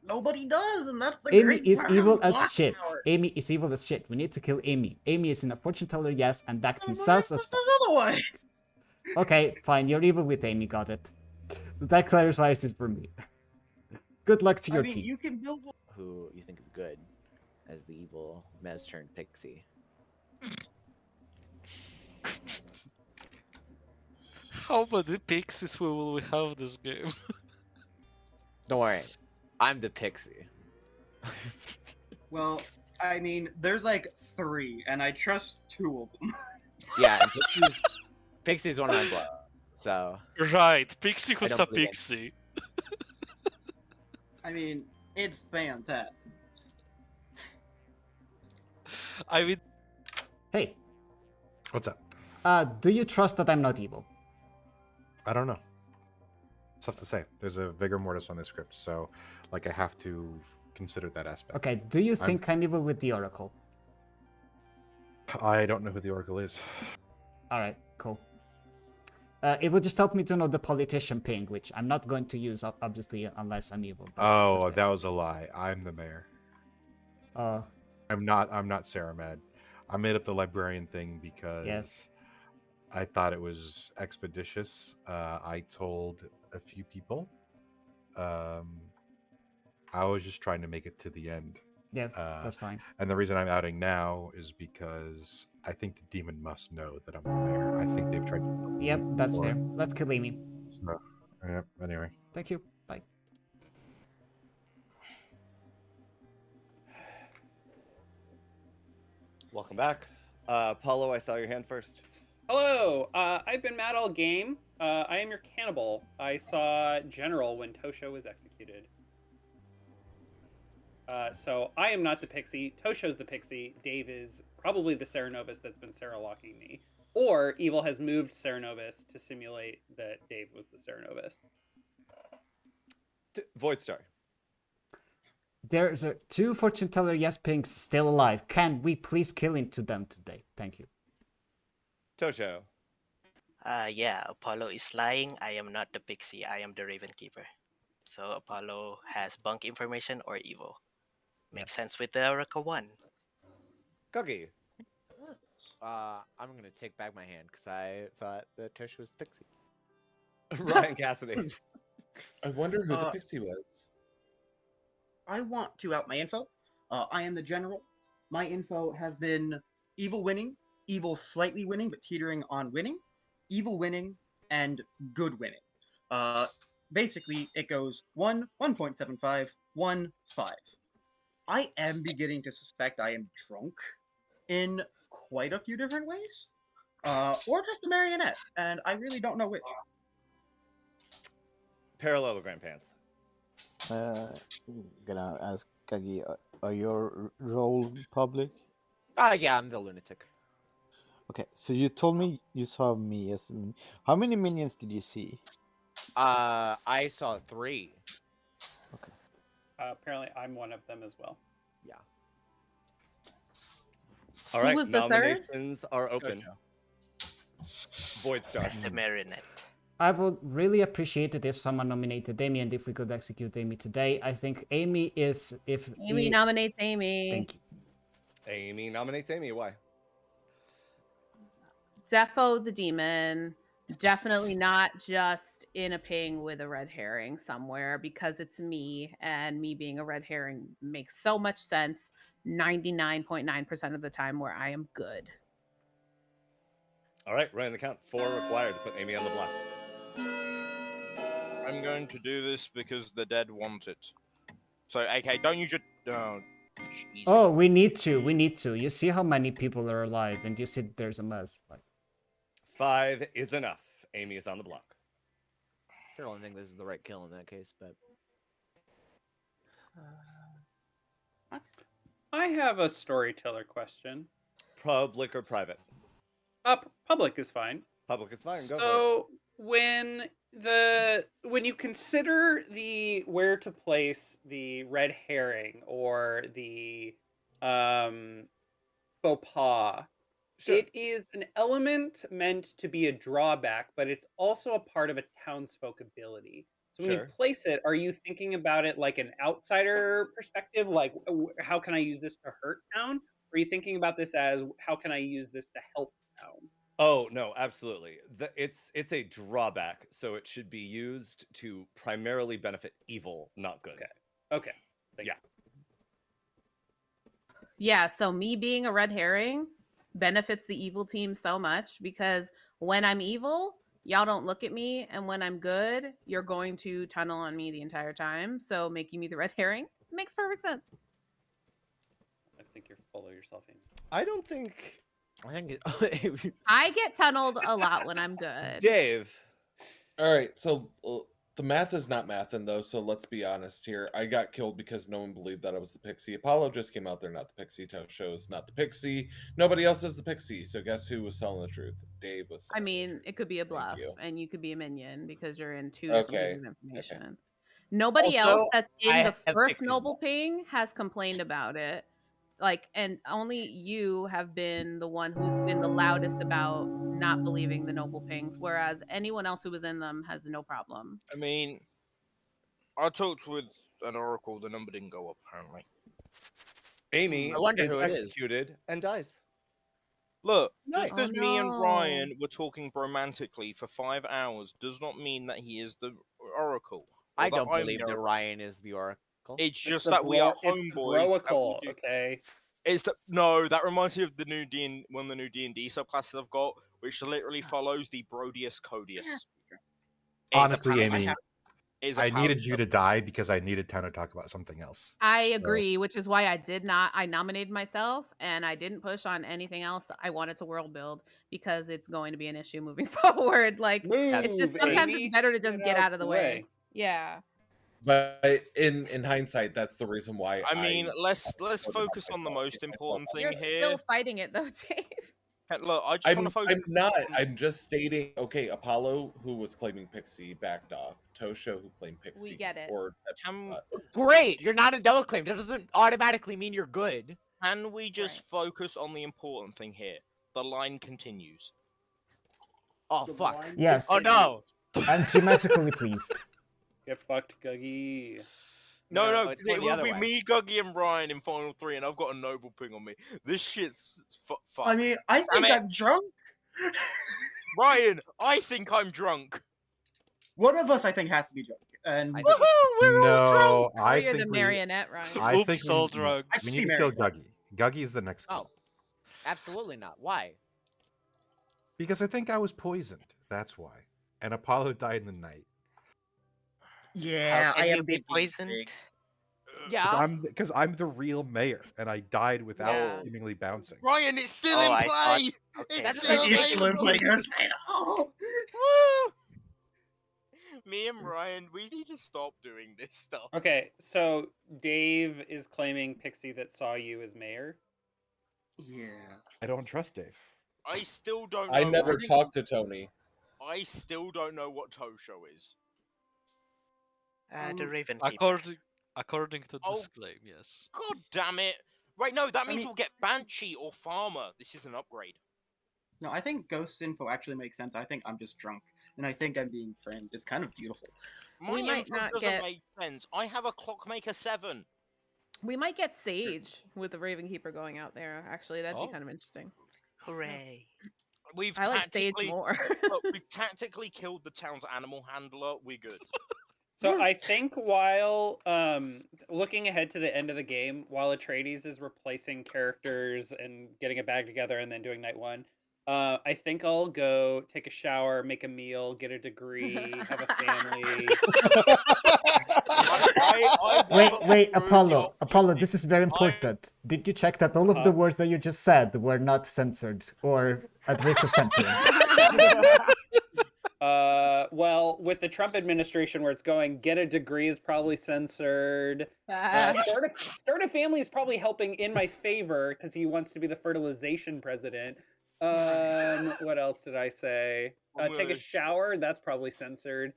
Nobody does, and that's the Amy great is part evil of as Clocktower. shit. Amy is evil as shit. We need to kill Amy. Amy is in a fortune teller, yes, and acting Well, sus as that's fuck. another way. Okay, fine. You're evil with Amy. Got it. That clarifies it for me. Good luck to your I mean, team. you can build. Who you think is good as the evil Mez turned Pixie? How many pixies will we have this game? Don't worry, I'm the Pixie. Well, I mean, there's like 3, and I trust 2 of them. Yeah, and Pixie's one of my blows. So Right, Pixie I was don't a believe in- pixie. I mean, it's fantastic. I mean, Hey, What's up? do you trust that I'm not evil? I don't know. It's tough to say. There's a vigor mortis on this script, so like I have to consider that aspect. Okay, do you think I'm evil with the Oracle? I don't know who the Oracle is. Alright, cool. It would just help me to know the politician ping, which I'm not going to use, obviously, unless I'm evil. but Oh, that's that was a lie. I'm the mayor. fine. I'm not Sarah Mad. I made up the librarian thing because I thought it was expeditious. I told a few people. I was just trying to make it to the end. Yeah, that's fine. And the reason I'm outing now is because I think the demon must know that I'm the mayor. I think they've tried to. Yep, that's before. fair. Let's kill Amy. So, yeah, anyway. Thank you. Bye. Welcome back. Paulo, I saw your hand first. Hello, I've been mad all game. I am your cannibal. I saw General when Tosho was executed. So I am not the Pixie. Tosho's the Pixie. Dave is probably the Cerenovus that's been Sarah-locking me. Or Evil has moved Cerenovus to simulate that Dave was the Cerenovus. Void Star. There's two fortune teller yes pinks still alive. Can we please kill into them today? Thank you. Tosho. Yeah, Apollo is lying. I am not the pixie. I am the Raven Keeper. So Apollo has bunk information or evil. Makes sense with the Oracle one. Cookie. I'm gonna take back my hand because I thought that Tush was the pixie. Ryan Cassidy. I wonder who the pixie was. I want to out my info. I am the general. My info has been evil winning, evil slightly winning, but teetering on winning, evil winning, and good winning. Basically, it goes 1, 1.75, 1, 5. I am beginning to suspect I am drunk in quite a few different ways, or just a marionette, and I really don't know which. Parallelogram pants. Gonna ask Kagi, are your role public? Yeah, I'm the lunatic. Okay, so you told me you saw me as. How many minions did you see? I saw 3. Okay. Apparently, I'm one of them as well. Yeah. All right, was the third? nominations are open. Void Star. As the marionette. I would really appreciate it if someone nominated Amy and if we could execute Amy today. I think Amy is if Amy nominates Amy. Thank you. Amy nominates Amy. Why? Defo the demon. Definitely not just in a ping with a red herring somewhere because it's me, and me being a red herring makes so much sense 99.9% of the time where I am good. All right, running the count. 4 required to put Amy on the block. I'm going to do this because the dead want it. So, AK, don't you just... Oh, Jesus. Oh, we need to. We need to. You see how many people are alive, and you see there's a mess. Like, 5 is enough. Amy is on the block. Still don't think this is the right kill in that case, but I have a storyteller question. Public or private? Public is fine. Public is fine. Go for it. So when you consider where to place the red herring or the faux pas, Sure. it is an element meant to be a drawback, but it's also a part of a townsfolk ability. So when you Sure. place it, are you thinking about it like an outsider perspective, like how can I use this to hurt town? Or are you thinking about this as how can I use this to help town? Oh, no, absolutely. It's a drawback, so it should be used to primarily benefit evil, not good. Okay. Yeah. Yeah, so me being a red herring benefits the evil team so much because when I'm evil, y'all don't look at me, and when I'm good, you're going to tunnel on me the entire time. So making me the red herring makes perfect sense. I think you're full of yourself, Amy. I don't think... I think I get tunneled a lot when I'm good. Dave. All right, so the math is not mathing though, so let's be honest here. I got killed because no one believed that I was the pixie. Apollo just came out there, not the pixie. Tosho is not the pixie. Nobody else is the pixie. So guess who was telling the truth? Dave was. I mean, it could be a bluff, you. and you could be a minion because you're in two different pieces of Okay. information. Nobody Also, else that's in I the have first pixies. noble ping has complained about it. Like, and only you have been the one who's been the loudest about not believing the noble pings, whereas anyone else who was in them has no problem. I mean, I talked with an oracle. The number didn't go up, apparently. Amy I wonder is who it is. executed and dies. Look, Nice. just because Oh, me and no. Ryan were talking romantically for 5 hours does not mean that he is the oracle. or I that don't I'm believe the that oracle. Ryan is the oracle. It's just the that we are it's the homeboys. and we broicle, do- okay? It's the no. That reminds me of the new one of the new D&D subclasses I've got, which literally follows the Brodius Codius. It's a Honestly, paladin- Amy, is a I needed paladin you to die because I needed time to talk about something else. I agree, which is why I nominated myself and I didn't push on anything else. I wanted to world build because it's going to be an issue moving forward. Like, it's just Move, sometimes Amy. it's better to just get out of the way. Yeah. But in hindsight, that's the reason why. I mean, let's voted on focus on the myself most because I important felt thing You're here. still fighting it though, Dave. Look, I just want to focus. I'm not. I'm just stating. Okay, Apollo, who was claiming Pixie, backed off. Tosho, who claimed Pixie, get it. Or Great, you're not a double claim. That doesn't automatically mean you're good. Can we just focus on the important thing here? The line continues. Oh fuck. Yes. Oh no. I'm geometrically pleased. Get fucked, Guggy. No, it's going it the will other be way. me, Guggy, and Ryan in Final 3, and I've got a noble ping on me. This shit's fuck. I mean, I think I'm drunk. Ryan, I think I'm drunk. One of us, I think, has to be drunk. And we're all drunk. I Or you're think the we- marionette, Ryan. I Oops, think all we drunk. we need to kill Guggy. Guggy is the next kill. Oh, absolutely not. Why? Because I think I was poisoned. That's why. And Apollo died in the night. Yeah, How I can am you be big poisoned? Yeah. Because I'm the real mayor, and I died without Yeah. seemingly bouncing. Ryan, it's still Oh, in I play. thought- okay. It's That's still it is still in available. play, guys. I know. Woo! Me and Ryan, we need to stop doing this stuff. Okay, so Dave is claiming Pixie that saw you as mayor. Yeah. I don't trust Dave. I still don't know. I never what- talked to Tony. I still don't know what Tosho is. The Raven According to Oh. this claim, yes. God damn it. Right, no, that means mean- we'll get Banshee or Farmer. This is an upgrade. No, I think Ghost's info actually makes sense. I think I'm just drunk, and I think I'm being framed. It's kind of beautiful. My We might info not doesn't get- make sense. I have a Clockmaker 7. We might get Sage with the Raven Keeper going out there. Actually, that'd Oh. be kind of interesting. Hooray. We've I like Sage tactically more. look, we've tactically killed the town's animal handler. We're good. So I think while looking ahead to the end of the game, while Atreides is replacing characters and getting it back together and then doing night one, I think I'll go take a shower, make a meal, get a degree, have a family. Wait, Apollo, this is very important. Did you check that all of the words that you just said were not censored or at risk of censoring? Well, with the Trump administration where it's going, get a degree is probably censored. Start a family is probably helping in my favor because he wants to be the fertilization president. What else did I say? Take a shower, that's probably censored.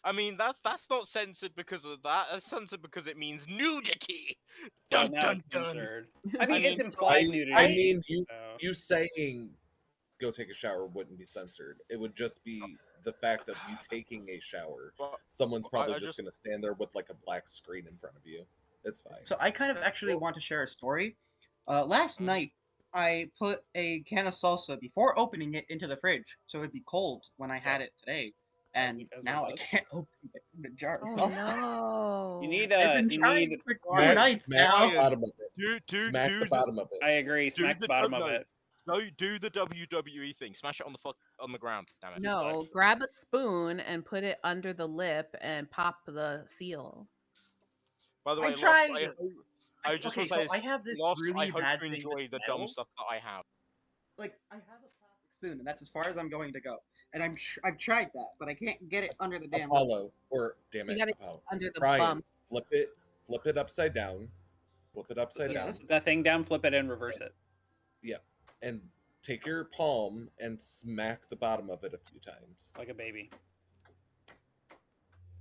I mean, that's not censored because of that. That's censored because it means nudity. Well, Dun now dun it's dun. censored. I mean, it's implied nudity. I mean, you so. you saying go take a shower wouldn't be censored. It would just be the fact of you taking a shower. But Someone's probably I just going to stand there with like a black screen in front of you. It's fine. So I kind of actually want to share a story. Last night, I put a can of salsa before opening it into the fridge, so it'd be cold when I had it today. And as now I it was. can't open the jar of Oh salsa. no! You need I've been you trying need. for 2 nights smack now. the bottom of it. Smack the Dude, bottom of it. I agree. Smack the bottom of it. No, do the WWE thing. Smash it on the ground. Damn it. No, grab a spoon and put it under the lip and pop the seal. By the I way, Lost, tried. I just Okay, want to say so I have this Lost, really I hope bad you thing enjoy with the metal. dumb stuff that I have. Like I have a plastic spoon, and that's as far as I'm going to go. And I've tried that, but I can't get it under the damn. Apollo, or damn You it, got it Apollo. under the Ryan, bump. flip it upside down. Flip it upside down. That thing down, flip it, and reverse it. Yeah, and take your palm and smack the bottom of it a few times. Like a baby.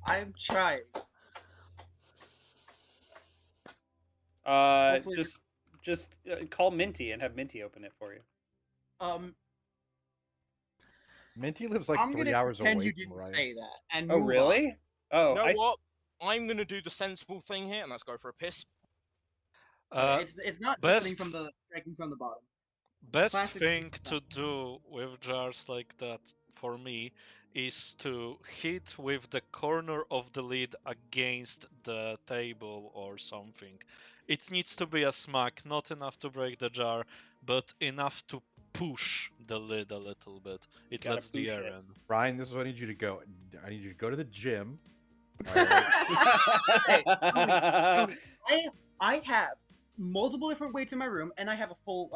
I'm trying. Hopefully- Just call Minty and have Minty open it for you. Minty lives like I'm 3 gonna hours pretend away you from didn't Ryan. say that. And Oh, move on. really? Oh, You know what? I'm gonna do the sensible thing here, and let's go for a piss. It's not best- striking from the bottom. Best Classic thing stuff. to do with jars like that for me is to hit with the corner of the lid against the table or something. It needs to be a smack, not enough to break the jar, but enough to push the lid a little bit. It Gotta lets the push air it. in. Ryan, this is what I need you to go. I need you to go to the gym. Hey, Tony, I have multiple different weights in my room, and I have a full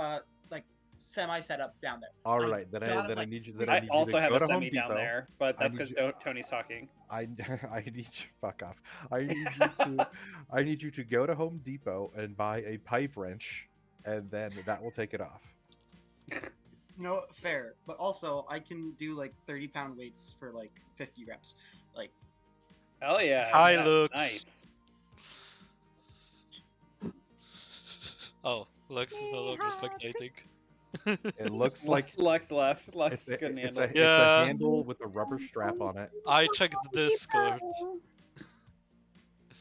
like semi setup down there. All I right, then gotta, I like- need you. Then I need also you to have go a to Home semi down Depot. there, but I that's need because Tony's talking. I need you. Fuck off. I need you to. I need you to go to Home Depot and buy a pipe wrench and then that will take it off. No, fair. But also, I can do like 30-pound weights for like 50 reps. Like, Hell yeah. Hi, that's Lux. Nice. Oh, Lux is no longer spectating. It looks like Lux left. Lux it's a, couldn't it's, handle a, it. it's a Yeah. handle with a rubber strap on it, I checked the Discord.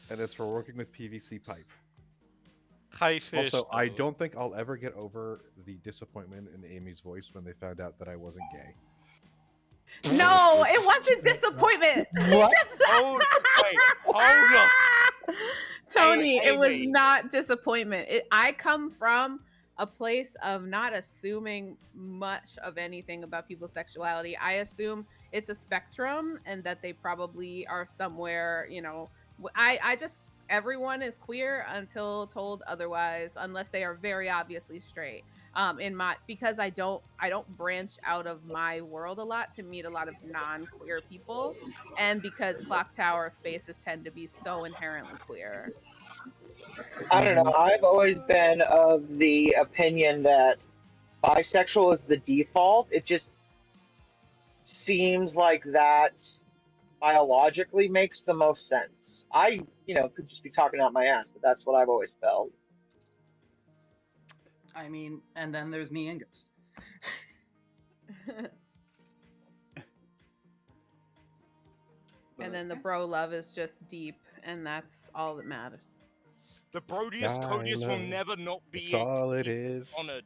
and it's for working with PVC pipe. Hi, fish. Also, I though. don't think I'll ever get over the disappointment in Amy's voice when they found out that I wasn't gay. No, it wasn't disappointment. What? Hold, wait, hold up. Tony, it was Amy. not disappointment. I come from a place of not assuming much of anything about people's sexuality. I assume it's a spectrum and that they probably are somewhere, you know. I just, everyone is queer until told otherwise, unless they are very obviously straight. Because I don't branch out of my world a lot to meet a lot of non-queer people, and because Clocktower spaces tend to be so inherently queer. I don't know. I've always been of the opinion that bisexual is the default. It just seems like that biologically makes the most sense. I, could just be talking out my ass, but that's what I've always felt. I mean, and then there's me and Ghost. And then the bro love is just deep, and that's all that matters. The Brodius Codius will never not It's be all it is. honored.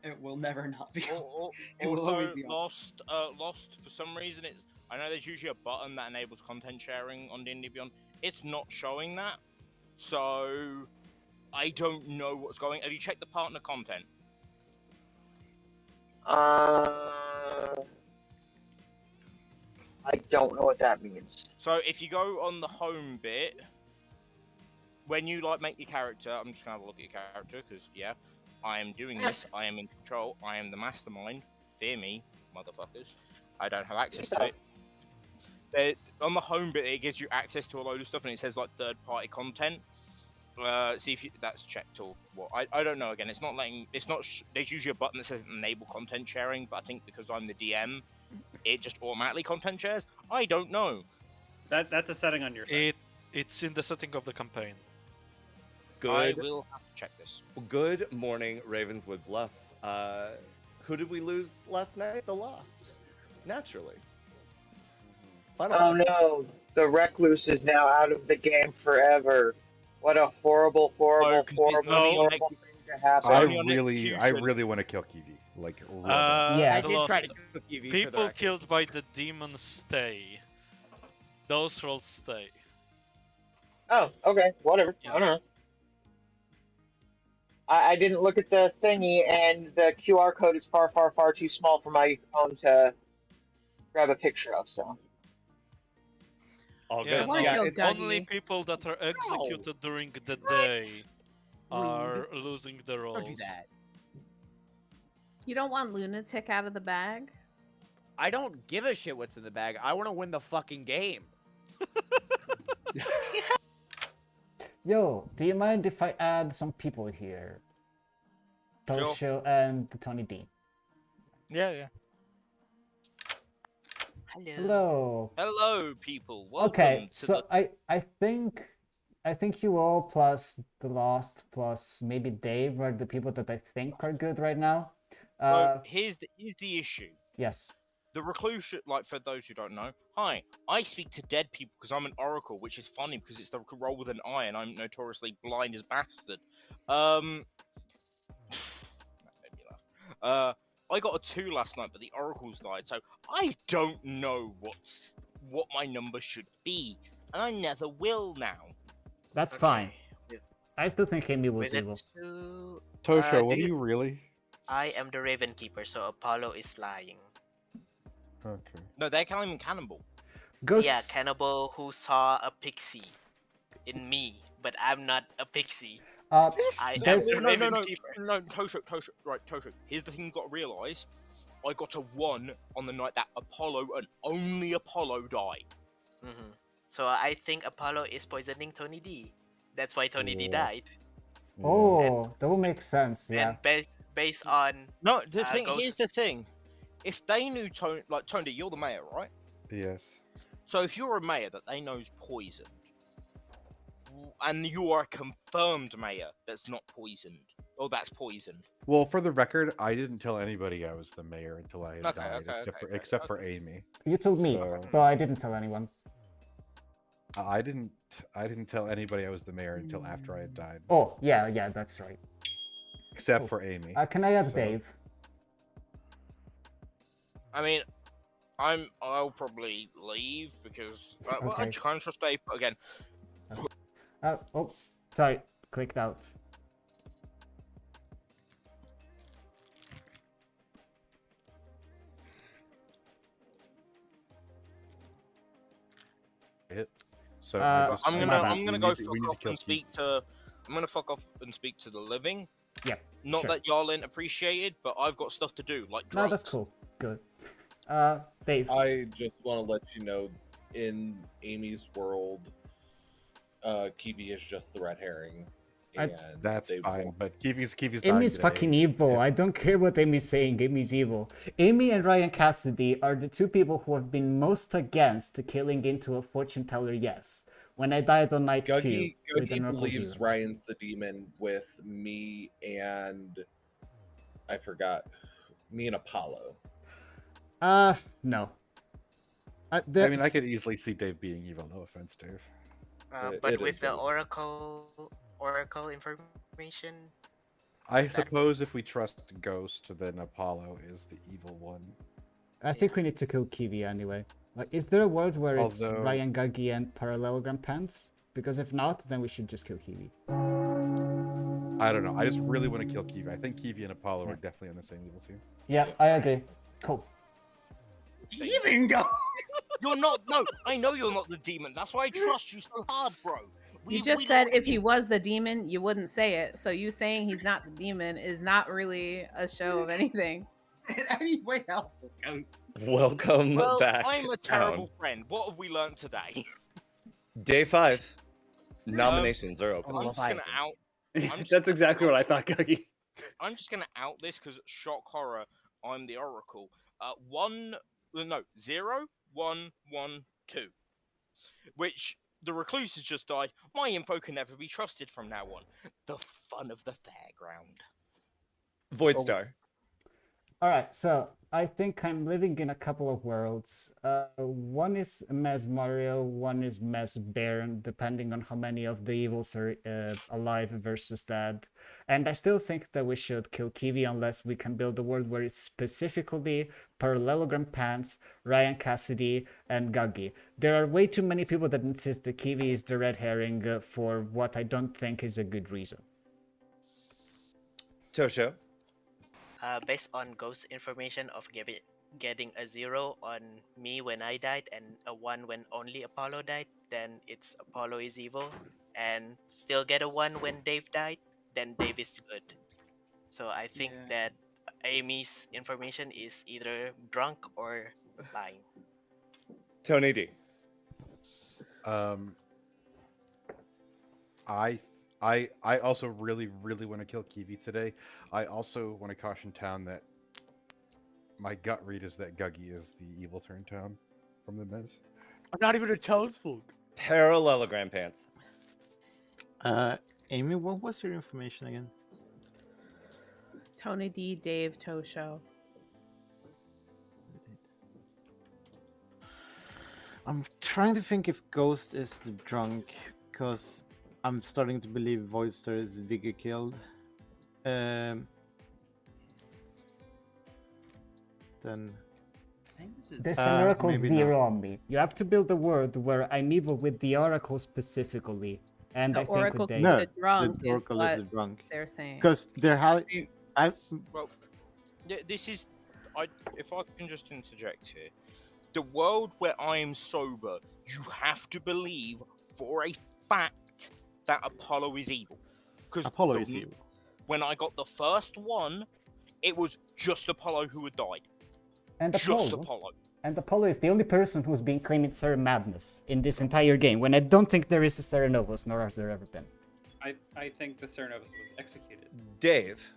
It will never not be. It will Also, always be on. Lost for some reason. I know there's usually a button that enables content sharing on D&D Beyond. It's not showing that, so I don't know what's going. Have you checked the partner content? I don't know what that means. So if you go on the home bit, when you make your character, I'm just gonna have a look at your character because I am doing this. I am in control. I am the mastermind. Fear me, motherfuckers. I don't have access to it. On the home bit, it gives you access to a load of stuff, and it says third-party content. See if that's checked or what. I don't know. Again, it's not letting. It's not. There's usually a button that says enable content sharing, but I think because I'm the DM, it just automatically content shares. I don't know. That's a setting on your side. It's in the setting of the campaign. Good. I will have to check this. Good morning, Ravenswood Bluff. Who did we lose last night? The Lost. Naturally. Oh no, the Recluse is now out of the game forever. What a horrible, horrible thing to happen. I really want to kill Kiwi. Like, real bad. Yeah. I the did Lost. try to kill Kiwi for the People record. killed by the demons stay. Those rolls stay. Oh, okay, whatever. Yeah. I don't know. I didn't look at the thingy, and the QR code is far, far, far too small for my phone to grab a picture of, so. All Yeah, good. wanna Yeah, kill it's Doug. only people that are executed during the day are losing the rolls. Don't do that. You don't want lunatic out of the bag? I don't give a shit what's in the bag. I want to win the fucking game. Yo, do you mind if I add some people here? Sure. Tosho and Tony D. Yeah. Hello. Hello, people. Welcome Okay, to so I think you all plus the Lost plus maybe Dave are the people that I think are good right now. So here's the issue. Yes. The recluse, for those who don't know, hi, I speak to dead people because I'm an oracle, which is funny because it's the roll with an I, and I'm notoriously blind as bastard. That made me laugh. I got a 2 last night, but the oracles died, so I don't know what my number should be, and I never will now. That's Okay, fine. with- I still think Amy was With it evil. to, Tosho, do what are you- you really? I am the Raven Keeper, so Apollo is lying. Okay. No, they're calling me cannibal. Ghosts. Yeah, cannibal who saw a pixie in me, but I'm not a pixie. Uh, I there's- am the Raven No, Keeper. Tosho, right, Tosho. Here's the thing you've got to realise. I got a 1 on the night that Apollo and only Apollo died. So I think Apollo is poisoning Tony D. That's why Tony D died. Oh, that will make sense. Yeah. And based on No, the thing Ghost- here's the thing. If they knew Tony, like Tony, you're the mayor, right? Yes. So if you're a mayor that they know's poisoned, and you are a confirmed mayor that's not poisoned, or that's poisoned. Well, for the record, I didn't tell anybody I was the mayor until I had Okay, died, okay, except for Amy. You told me, So- but I didn't tell anyone. I didn't tell anybody I was the mayor until after I had died, Oh, yeah, that's right. except Cool. for Amy. Can I add So- Dave? I mean, I'll probably leave because I Okay. can't trust Dave. But again, Oh, sorry, clicked out. So I'm gonna go we fuck need to off kill and speak to. I'm gonna fuck off and speak to the living. Yep. Not sure. that y'all ain't appreciated, but I've got stuff to do, like No, drugs. that's cool. Good. Dave. I just want to let you know, in Amy's world, Kiwi is just the red herring. And That's they fine, won't- but Kiwi's dying Amy's today. fucking evil. I don't care what Amy's saying. Amy's evil. Amy and Ryan Cassidy are the two people who have been most against killing into a fortune teller. Yes. When I died on night 2 Guggy with an Oracle believes Hero. Ryan's the demon with me and I forgot me and Apollo. No. I mean, I could easily see Dave being evil. No offense, Dave. but it with is the what it Oracle information, I Is that- suppose if we trust Ghost, then Apollo is the evil one. I think we need to kill Kiwi anyway. Like, is there a world where it's Although- Ryan Guggy and Parallelogram Pants? Because if not, then we should just kill Kiwi. I don't know. I just really want to kill Kiwi. I think Kiwi and Apollo are definitely on the same evil team. Yeah, I agree. Cool. Even go. You're not. No, I know you're not the demon. That's why I trust you so hard, bro. You just said if he was the demon, you wouldn't say it. So you saying he's not the demon is not really a show of anything. Anyway, helpful Ghost. Welcome Well, back. I'm a down. terrible friend. What have we learned today? Day 5. Nominations are open. I'm just gonna out. That's exactly what I thought, Guggy. I'm just gonna out this because shock horror. I'm the Oracle. 0, 1, 1, 2. Which the recluse has just died. My info can never be trusted from now on. The fun of the fairground. Void Star. Alright, so I think I'm living in a couple of worlds. One is Mez Mario, one is Mez Baron, depending on how many of the evils are alive versus dead. And I still think that we should kill Kiwi unless we can build a world where it's specifically Parallelogram Pants, Ryan Cassidy, and Guggy. There are way too many people that insist that Kiwi is the red herring for what I don't think is a good reason. Tosho. based on Ghost information of getting a 0 on me when I died and a 1 when only Apollo died, then it's Apollo is evil. And still get a 1 when Dave died, then Dave is good. So I think that Amy's information is either drunk or lying. Tony D. I also really want to kill Kiwi today. I also want to caution Town that my gut read is that Guggy is the evil turn Town from the Mez. I'm not even a townsfolk. Parallelogram Pants. Amy, what was your information again? Tony D, Dave, Tosho. I'm trying to think if Ghost is the drunk, because I'm starting to believe Voidster is Vigor killed. Then There's an Oracle maybe 0 not. on me. You have to build a world where I'm evil with the Oracle specifically. And The I think Oracle with Dave. No, the drunk the is Oracle what is the drunk. they're saying. Because there has, Well, yeah, this is. If I can just interject here, the world where I am sober, you have to believe for a fact that Apollo is evil. Because Apollo is evil. When I got the first one, it was just Apollo who had died. And Just Apollo. Apollo. And Apollo is the only person who's been claiming Sarah Madness in this entire game, when I don't think there is a Sarah Novus, nor has there ever been. I think the Cernovus was executed. Dave.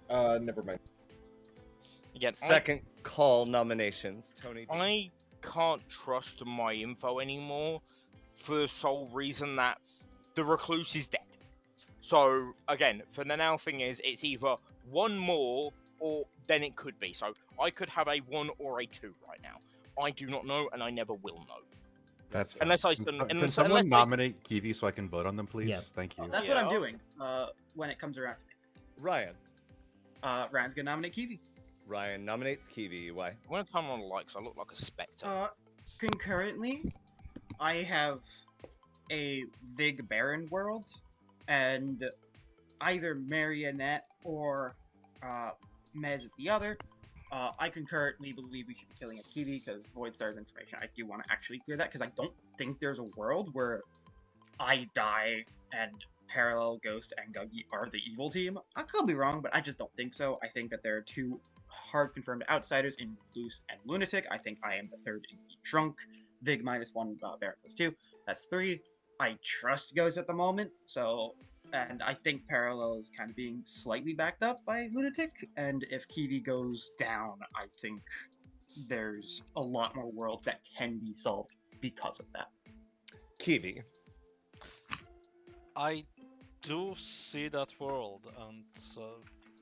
Never mind. Again, Second call nominations. Tony. I can't trust my info anymore for the sole reason that the recluse is dead. So again, for the now thing is, it's either one more or then it could be. So I could have a 1 or a 2 right now. I do not know, and I never will know. That's fine. Unless I Can someone nominate Kiwi so I can vote on them, please? Yeah. Thank you. That's what I'm doing. When it comes around to me. Ryan. Ryan's gonna nominate Kiwi. Ryan nominates Kiwi. Why? I want to come on likes. I look like a spectre. Concurrently, I have a Vig Baron world, and either Marionette or Mez is the other. I concurrently believe we should be killing a Kiwi because Void Star's information. I do want to actually clear that because I don't think there's a world where I die and Parallel, Ghost, and Guggy are the evil team. I could be wrong, but I just don't think so. I think that there are two hard confirmed outsiders in Loose and Lunatic. I think I am the third in the Drunk. Vig -1, Baron +2. That's 3. I trust Ghost at the moment, so... And I think Parallel is kind of being slightly backed up by Lunatic, and if Kiwi goes down, I think there's a lot more worlds that can be solved because of that. Kiwi. I do see that world, and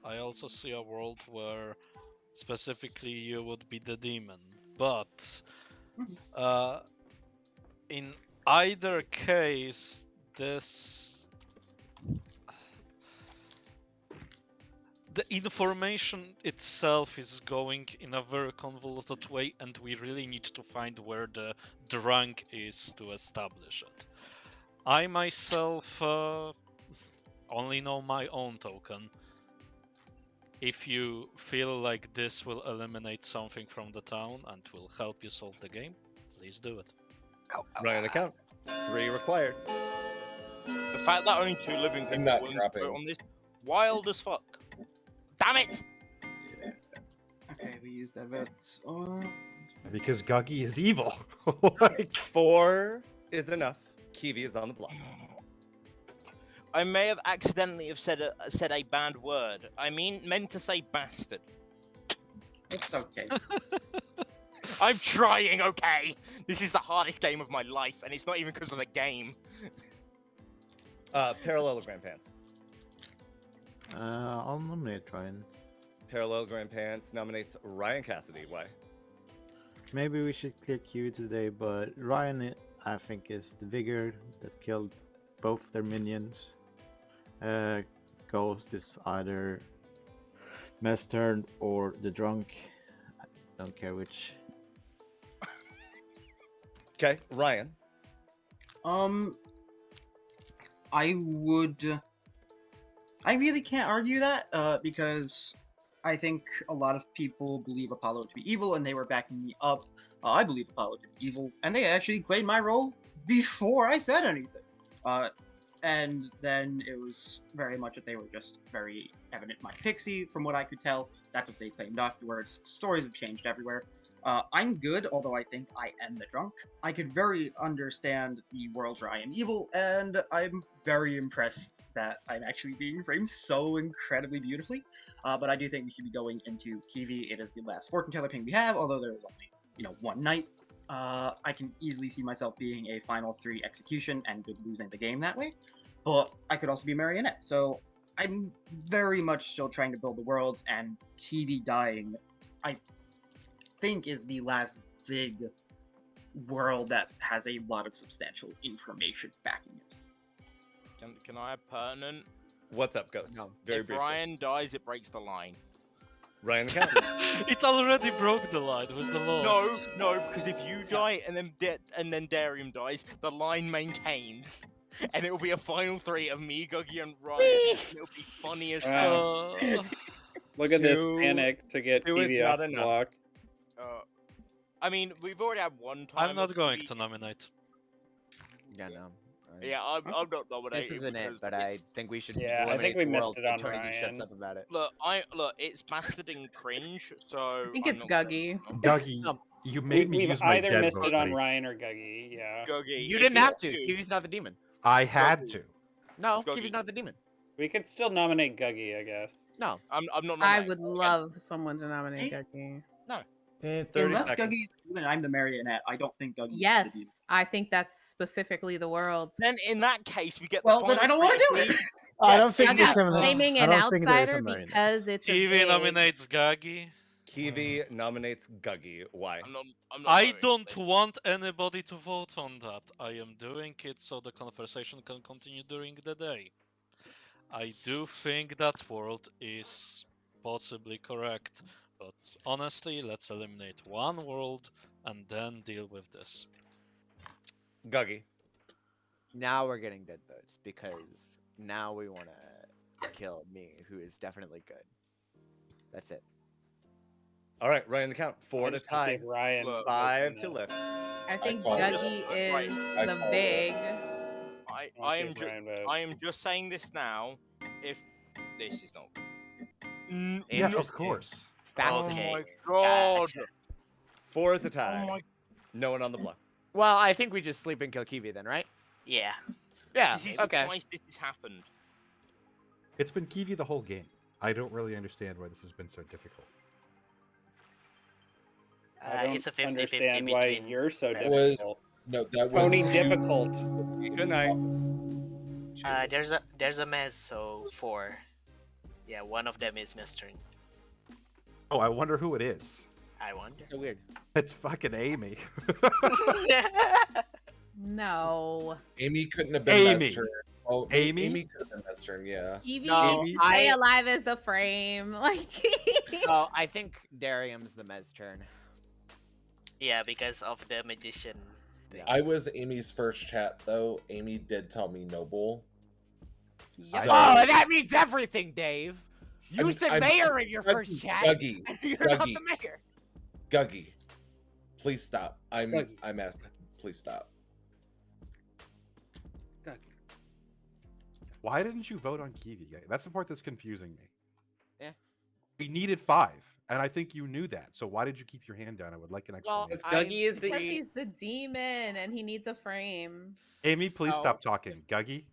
I also see a world where specifically you would be the demon. But in either case, the information itself is going in a very convoluted way, and we really need to find where the drunk is to establish it. I myself only know my own token. If you feel like this will eliminate something from the town and will help you solve the game, please do it. Running the count. 3 required. The fact that only 2 living people not are willing to dropping. vote on this, wild as fuck. Damn it! Okay, we used that votes on... Because Guggy is evil. 4 is enough. Kiwi is on the block. I may have accidentally have said a bad word. I meant to say bastard. It's okay. I'm trying, okay? This is the hardest game of my life, and it's not even because of the game. Parallelogram Pants. I'll nominate Ryan. Parallelogram Pants nominates Ryan Cassidy. Why? Maybe we should clear Q today, but Ryan, I think, is the vigor that killed both their minions. Ghost is either Nocturne or the drunk. I don't care which. Okay, Ryan. I really can't argue that, because I think a lot of people believe Apollo to be evil, and they were backing me up. I believe Apollo to be evil, and they actually claimed my role before I said anything. And then it was very much that they were just very evident my pixie, from what I could tell. That's what they claimed afterwards. Stories have changed everywhere. I'm good, although I think I am the drunk. I could very understand the worlds where I am evil, and I'm very impressed that I'm actually being framed so incredibly beautifully. But I do think we should be going into Kiwi. It is the last fortune teller ping we have, although there is only, one night. I can easily see myself being a final 3 execution and good losing the game that way. But I could also be Marionette, so I'm very much still trying to build the worlds, and Kiwi dying, I think, is the last big world that has a lot of substantial information backing it. Can I have pertinent? What's up, Ghost? No. Very If briefly. Ryan dies, it breaks the line. Ryan the count. It already broke the line with the loss. No, because if you die and then Darium dies, the line maintains. And it will be a final 3 of me, Guggy, and Ryan. It'll be funny as hell. Look at this 2 panic to get 2 is TV off not the enough. block. I mean, we've already had one time. I'm not going to nominate. Yeah, no. Yeah, I'm not nominating. This isn't it, because but I it's- think we should Yeah, I think eliminate we the missed world it on until he shuts Ryan. up about it. Look, it's bastarding cringe, so... I think I'm it's not Guggy. Guggy, you made me We've use my either dead missed vote, it on buddy. Ryan or Guggy, yeah. Guggy. You if didn't have to. do- Kiwi's not the demon. I had to. No, Guggy. Kiwi's not the demon. We could still nominate Guggy, I guess. No. I'm not. I nominating. would love someone to nominate Guggy. No. 30 Unless seconds. Guggy's the demon, I'm the marionette. I don't think Guggy's the demon. Yes, I think that's specifically the world. Then in that case, we get. Well, the then I don't want to do it. I don't think Guggy there's a- claiming I an don't think there's a outsider marionette. because it's a Kiwi big... nominates Gagi. Kiwi nominates Guggy. Why? I'm not I voting, don't but- want anybody to vote on that. I am doing it so the conversation can continue during the day. I do think that world is possibly correct, but honestly, let's eliminate one world and then deal with this. Guggy. Now we're getting dead votes because now we want to kill me, who is definitely good. That's it. All right, running the count. 4 to just wanna see tie. if Ryan Look, 5 votes to on that. lift. I think call this. Guggy Right. is I the call big. I Wanna see am. if Ryan votes. I am just saying this now. If this is not. Yeah, no- of course. Oh Okay. my god. 4 is the tie. Oh my. No one on the bluff. Well, I think we just sleep and kill Kiwi then, right? Yeah. Yeah. This is Okay. twice this has happened. It's been Kiwi the whole game. I don't really understand why this has been so difficult. I don't It's a 50-50 understand why between. you're so That was difficult. no. That was Pony two- difficult. Good night. There's a mess, so 4. Yeah, one of them is Nocturne. Oh, I wonder who it is. I wonder. So weird. It's fucking Amy. No. Amy couldn't have been Amy. best turn. Oh, Amy? Amy could have been best turn. Yeah. Kiwi No, needs to stay I- alive as the frame. Like. Oh, I think Darium's the Mez turn. Yeah, because of the magician thing. I was Amy's first chat though. Amy did tell me noble. So- Oh, and that means everything, Dave. You I'm- said I'm- mayor in your Guggy, first chat. Guggy, and You're not Guggy. the mayor. Guggy, please stop. Guggy. I'm asking. Please stop. Why didn't you vote on Kiwi? That's the part that's confusing me. Yeah. We needed 5, and I think you knew that. So why did you keep your hand down? I would like an Well, explanation. Because Guggy is Because the. he's the demon and he needs a frame. Amy, please No. stop talking. Guggy?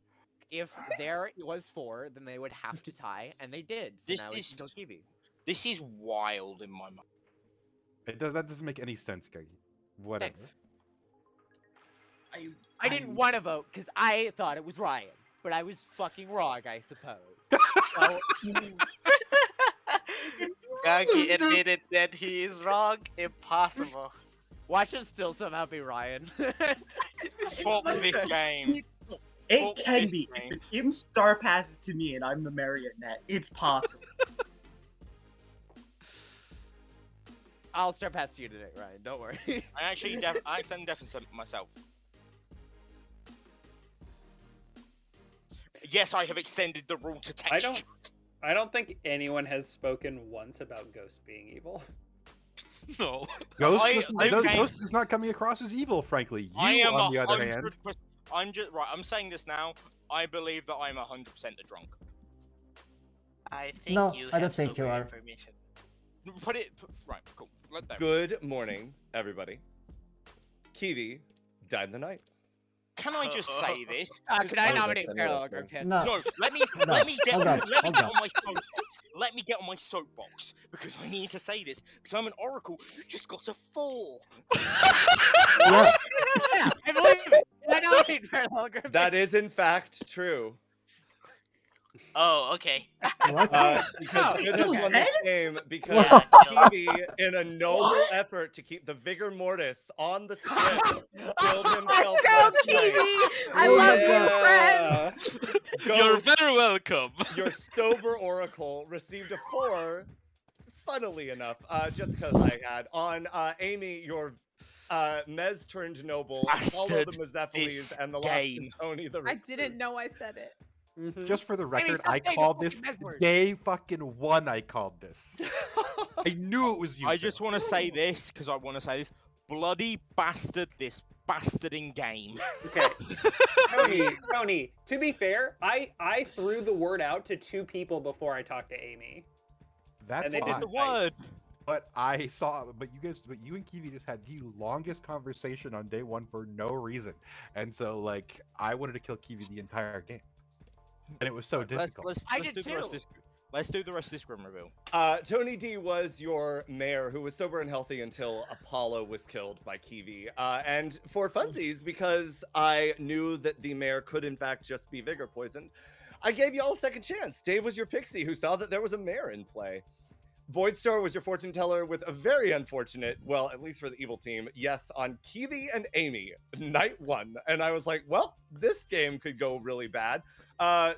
If there was 4, then they would have to tie, and they did. So This now we is- can kill Kiwi. This is wild in my mind. That doesn't make any sense, Guggy. Whatever. Thanks. I I didn't want to vote because I thought it was Ryan, but I was fucking wrong, I suppose. So, Gagi admitted that he is wrong. Impossible. watch it still somehow be Ryan. Fuck this game. It Fuck can this be. game. If Kim star passes to me and I'm the marionette, it's possible. I'll start past you today, Ryan. Don't worry. I accidentally deafened myself. Yes, I have extended the rule to text. I don't think anyone has spoken once about Ghost being evil. No. Ghost, I- Ghost is not coming across as evil, frankly. You, I am on the other hand, 100%. I'm just right. I'm saying this now. I believe that I'm 100% a drunk. I think No, you I don't have think you sober are. information. Right. Cool. Let them. Good morning, everybody. Kiwi died in the night. Can I just say this? Can I I was nominate just- Parallel Group? No. No, let me No, get hold on, on, let me hold get on. on my soapbox. Let me get on my soapbox because I need to say this because I'm an oracle who just got a 4. Yeah. I believe it. I nominate Parallel Group. That is, in fact, true. Oh, okay. What? Because Good has won this game because Yeah, no. Kiwi, in a noble effort to keep the vigor mortis on the script, killed himself Go, last Kiwi! night. I Oh love my you, friend. You're Ghost, very welcome. your sober oracle received a 4, funnily enough, just because I had. On Amy, your Mez turned noble, follow the Bastard, Mezephiles, this and the game. Lost Tony the I didn't know I said it. just for the record, stop I saying the called this fucking Mez word. day fucking 1. I called this. I knew it was you. I Phil. just want to say this because I want to say this. Bloody bastard! This bastarding game. Okay. Tony, to be fair, I threw the word out to 2 people before I talked to Amy. That's and they fine. The word. But you and Kiwi just had the longest conversation on day one for no reason, and so like I wanted to kill Kiwi the entire game, and it was so difficult. Let's do the rest of this grim reveal. Tony D was your mayor who was sober and healthy until Apollo was killed by Kiwi. And for funsies, because I knew that the mayor could in fact just be vigor poisoned, I gave you all a second chance. Dave was your pixie who saw that there was a mayor in play. Voidstar was your fortune teller with a very unfortunate, well, at least for the evil team, yes on Kiwi and Amy, night one. And I was like, well, this game could go really bad.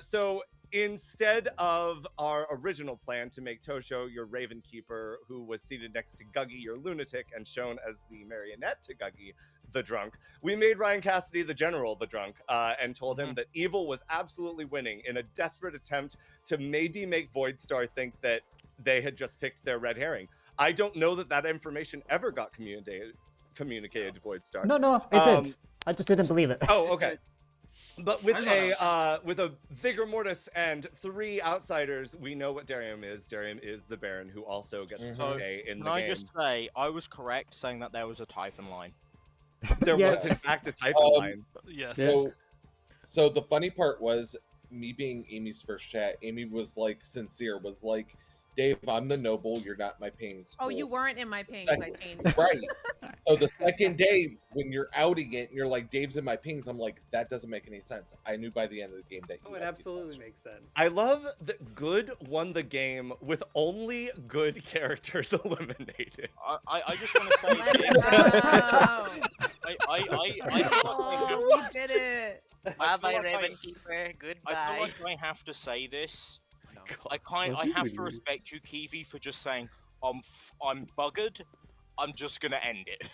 So instead of our original plan to make Tosho your Raven Keeper, who was seated next to Guggy, your lunatic, and shown as the marionette to Guggy, the drunk, we made Ryan Cassidy the general, the drunk, and told him that evil was absolutely winning in a desperate attempt to maybe make Voidstar think that they had just picked their red herring. I don't know that information ever got communicated to Voidstar. No, it did. I just didn't believe it. Oh, okay. But with a vigor mortis and 3 outsiders, we know what Darium is. Darium is the Baron who also gets to stay in the game. Can I just say, I was correct saying that there was a Typhon line. There was in fact a Typhon line. Yes. So the funny part was me being Amy's first chat. Amy was like sincere, was like, Dave, I'm the noble, you're not my paying school. Oh, you weren't in my pings. I changed. Right. So the second day, when you're outing it and you're like, Dave's in my pings, I'm like, that doesn't make any sense. I knew by the end of the game that you it absolutely makes sense. I love that Good won the game with only good characters eliminated. I just want to say this. We did it. Bye-bye, Raven Keeper. Goodbye. I feel like I have to say this. I have to respect you, Kiwi, for just saying I'm buggered. I'm just gonna end it.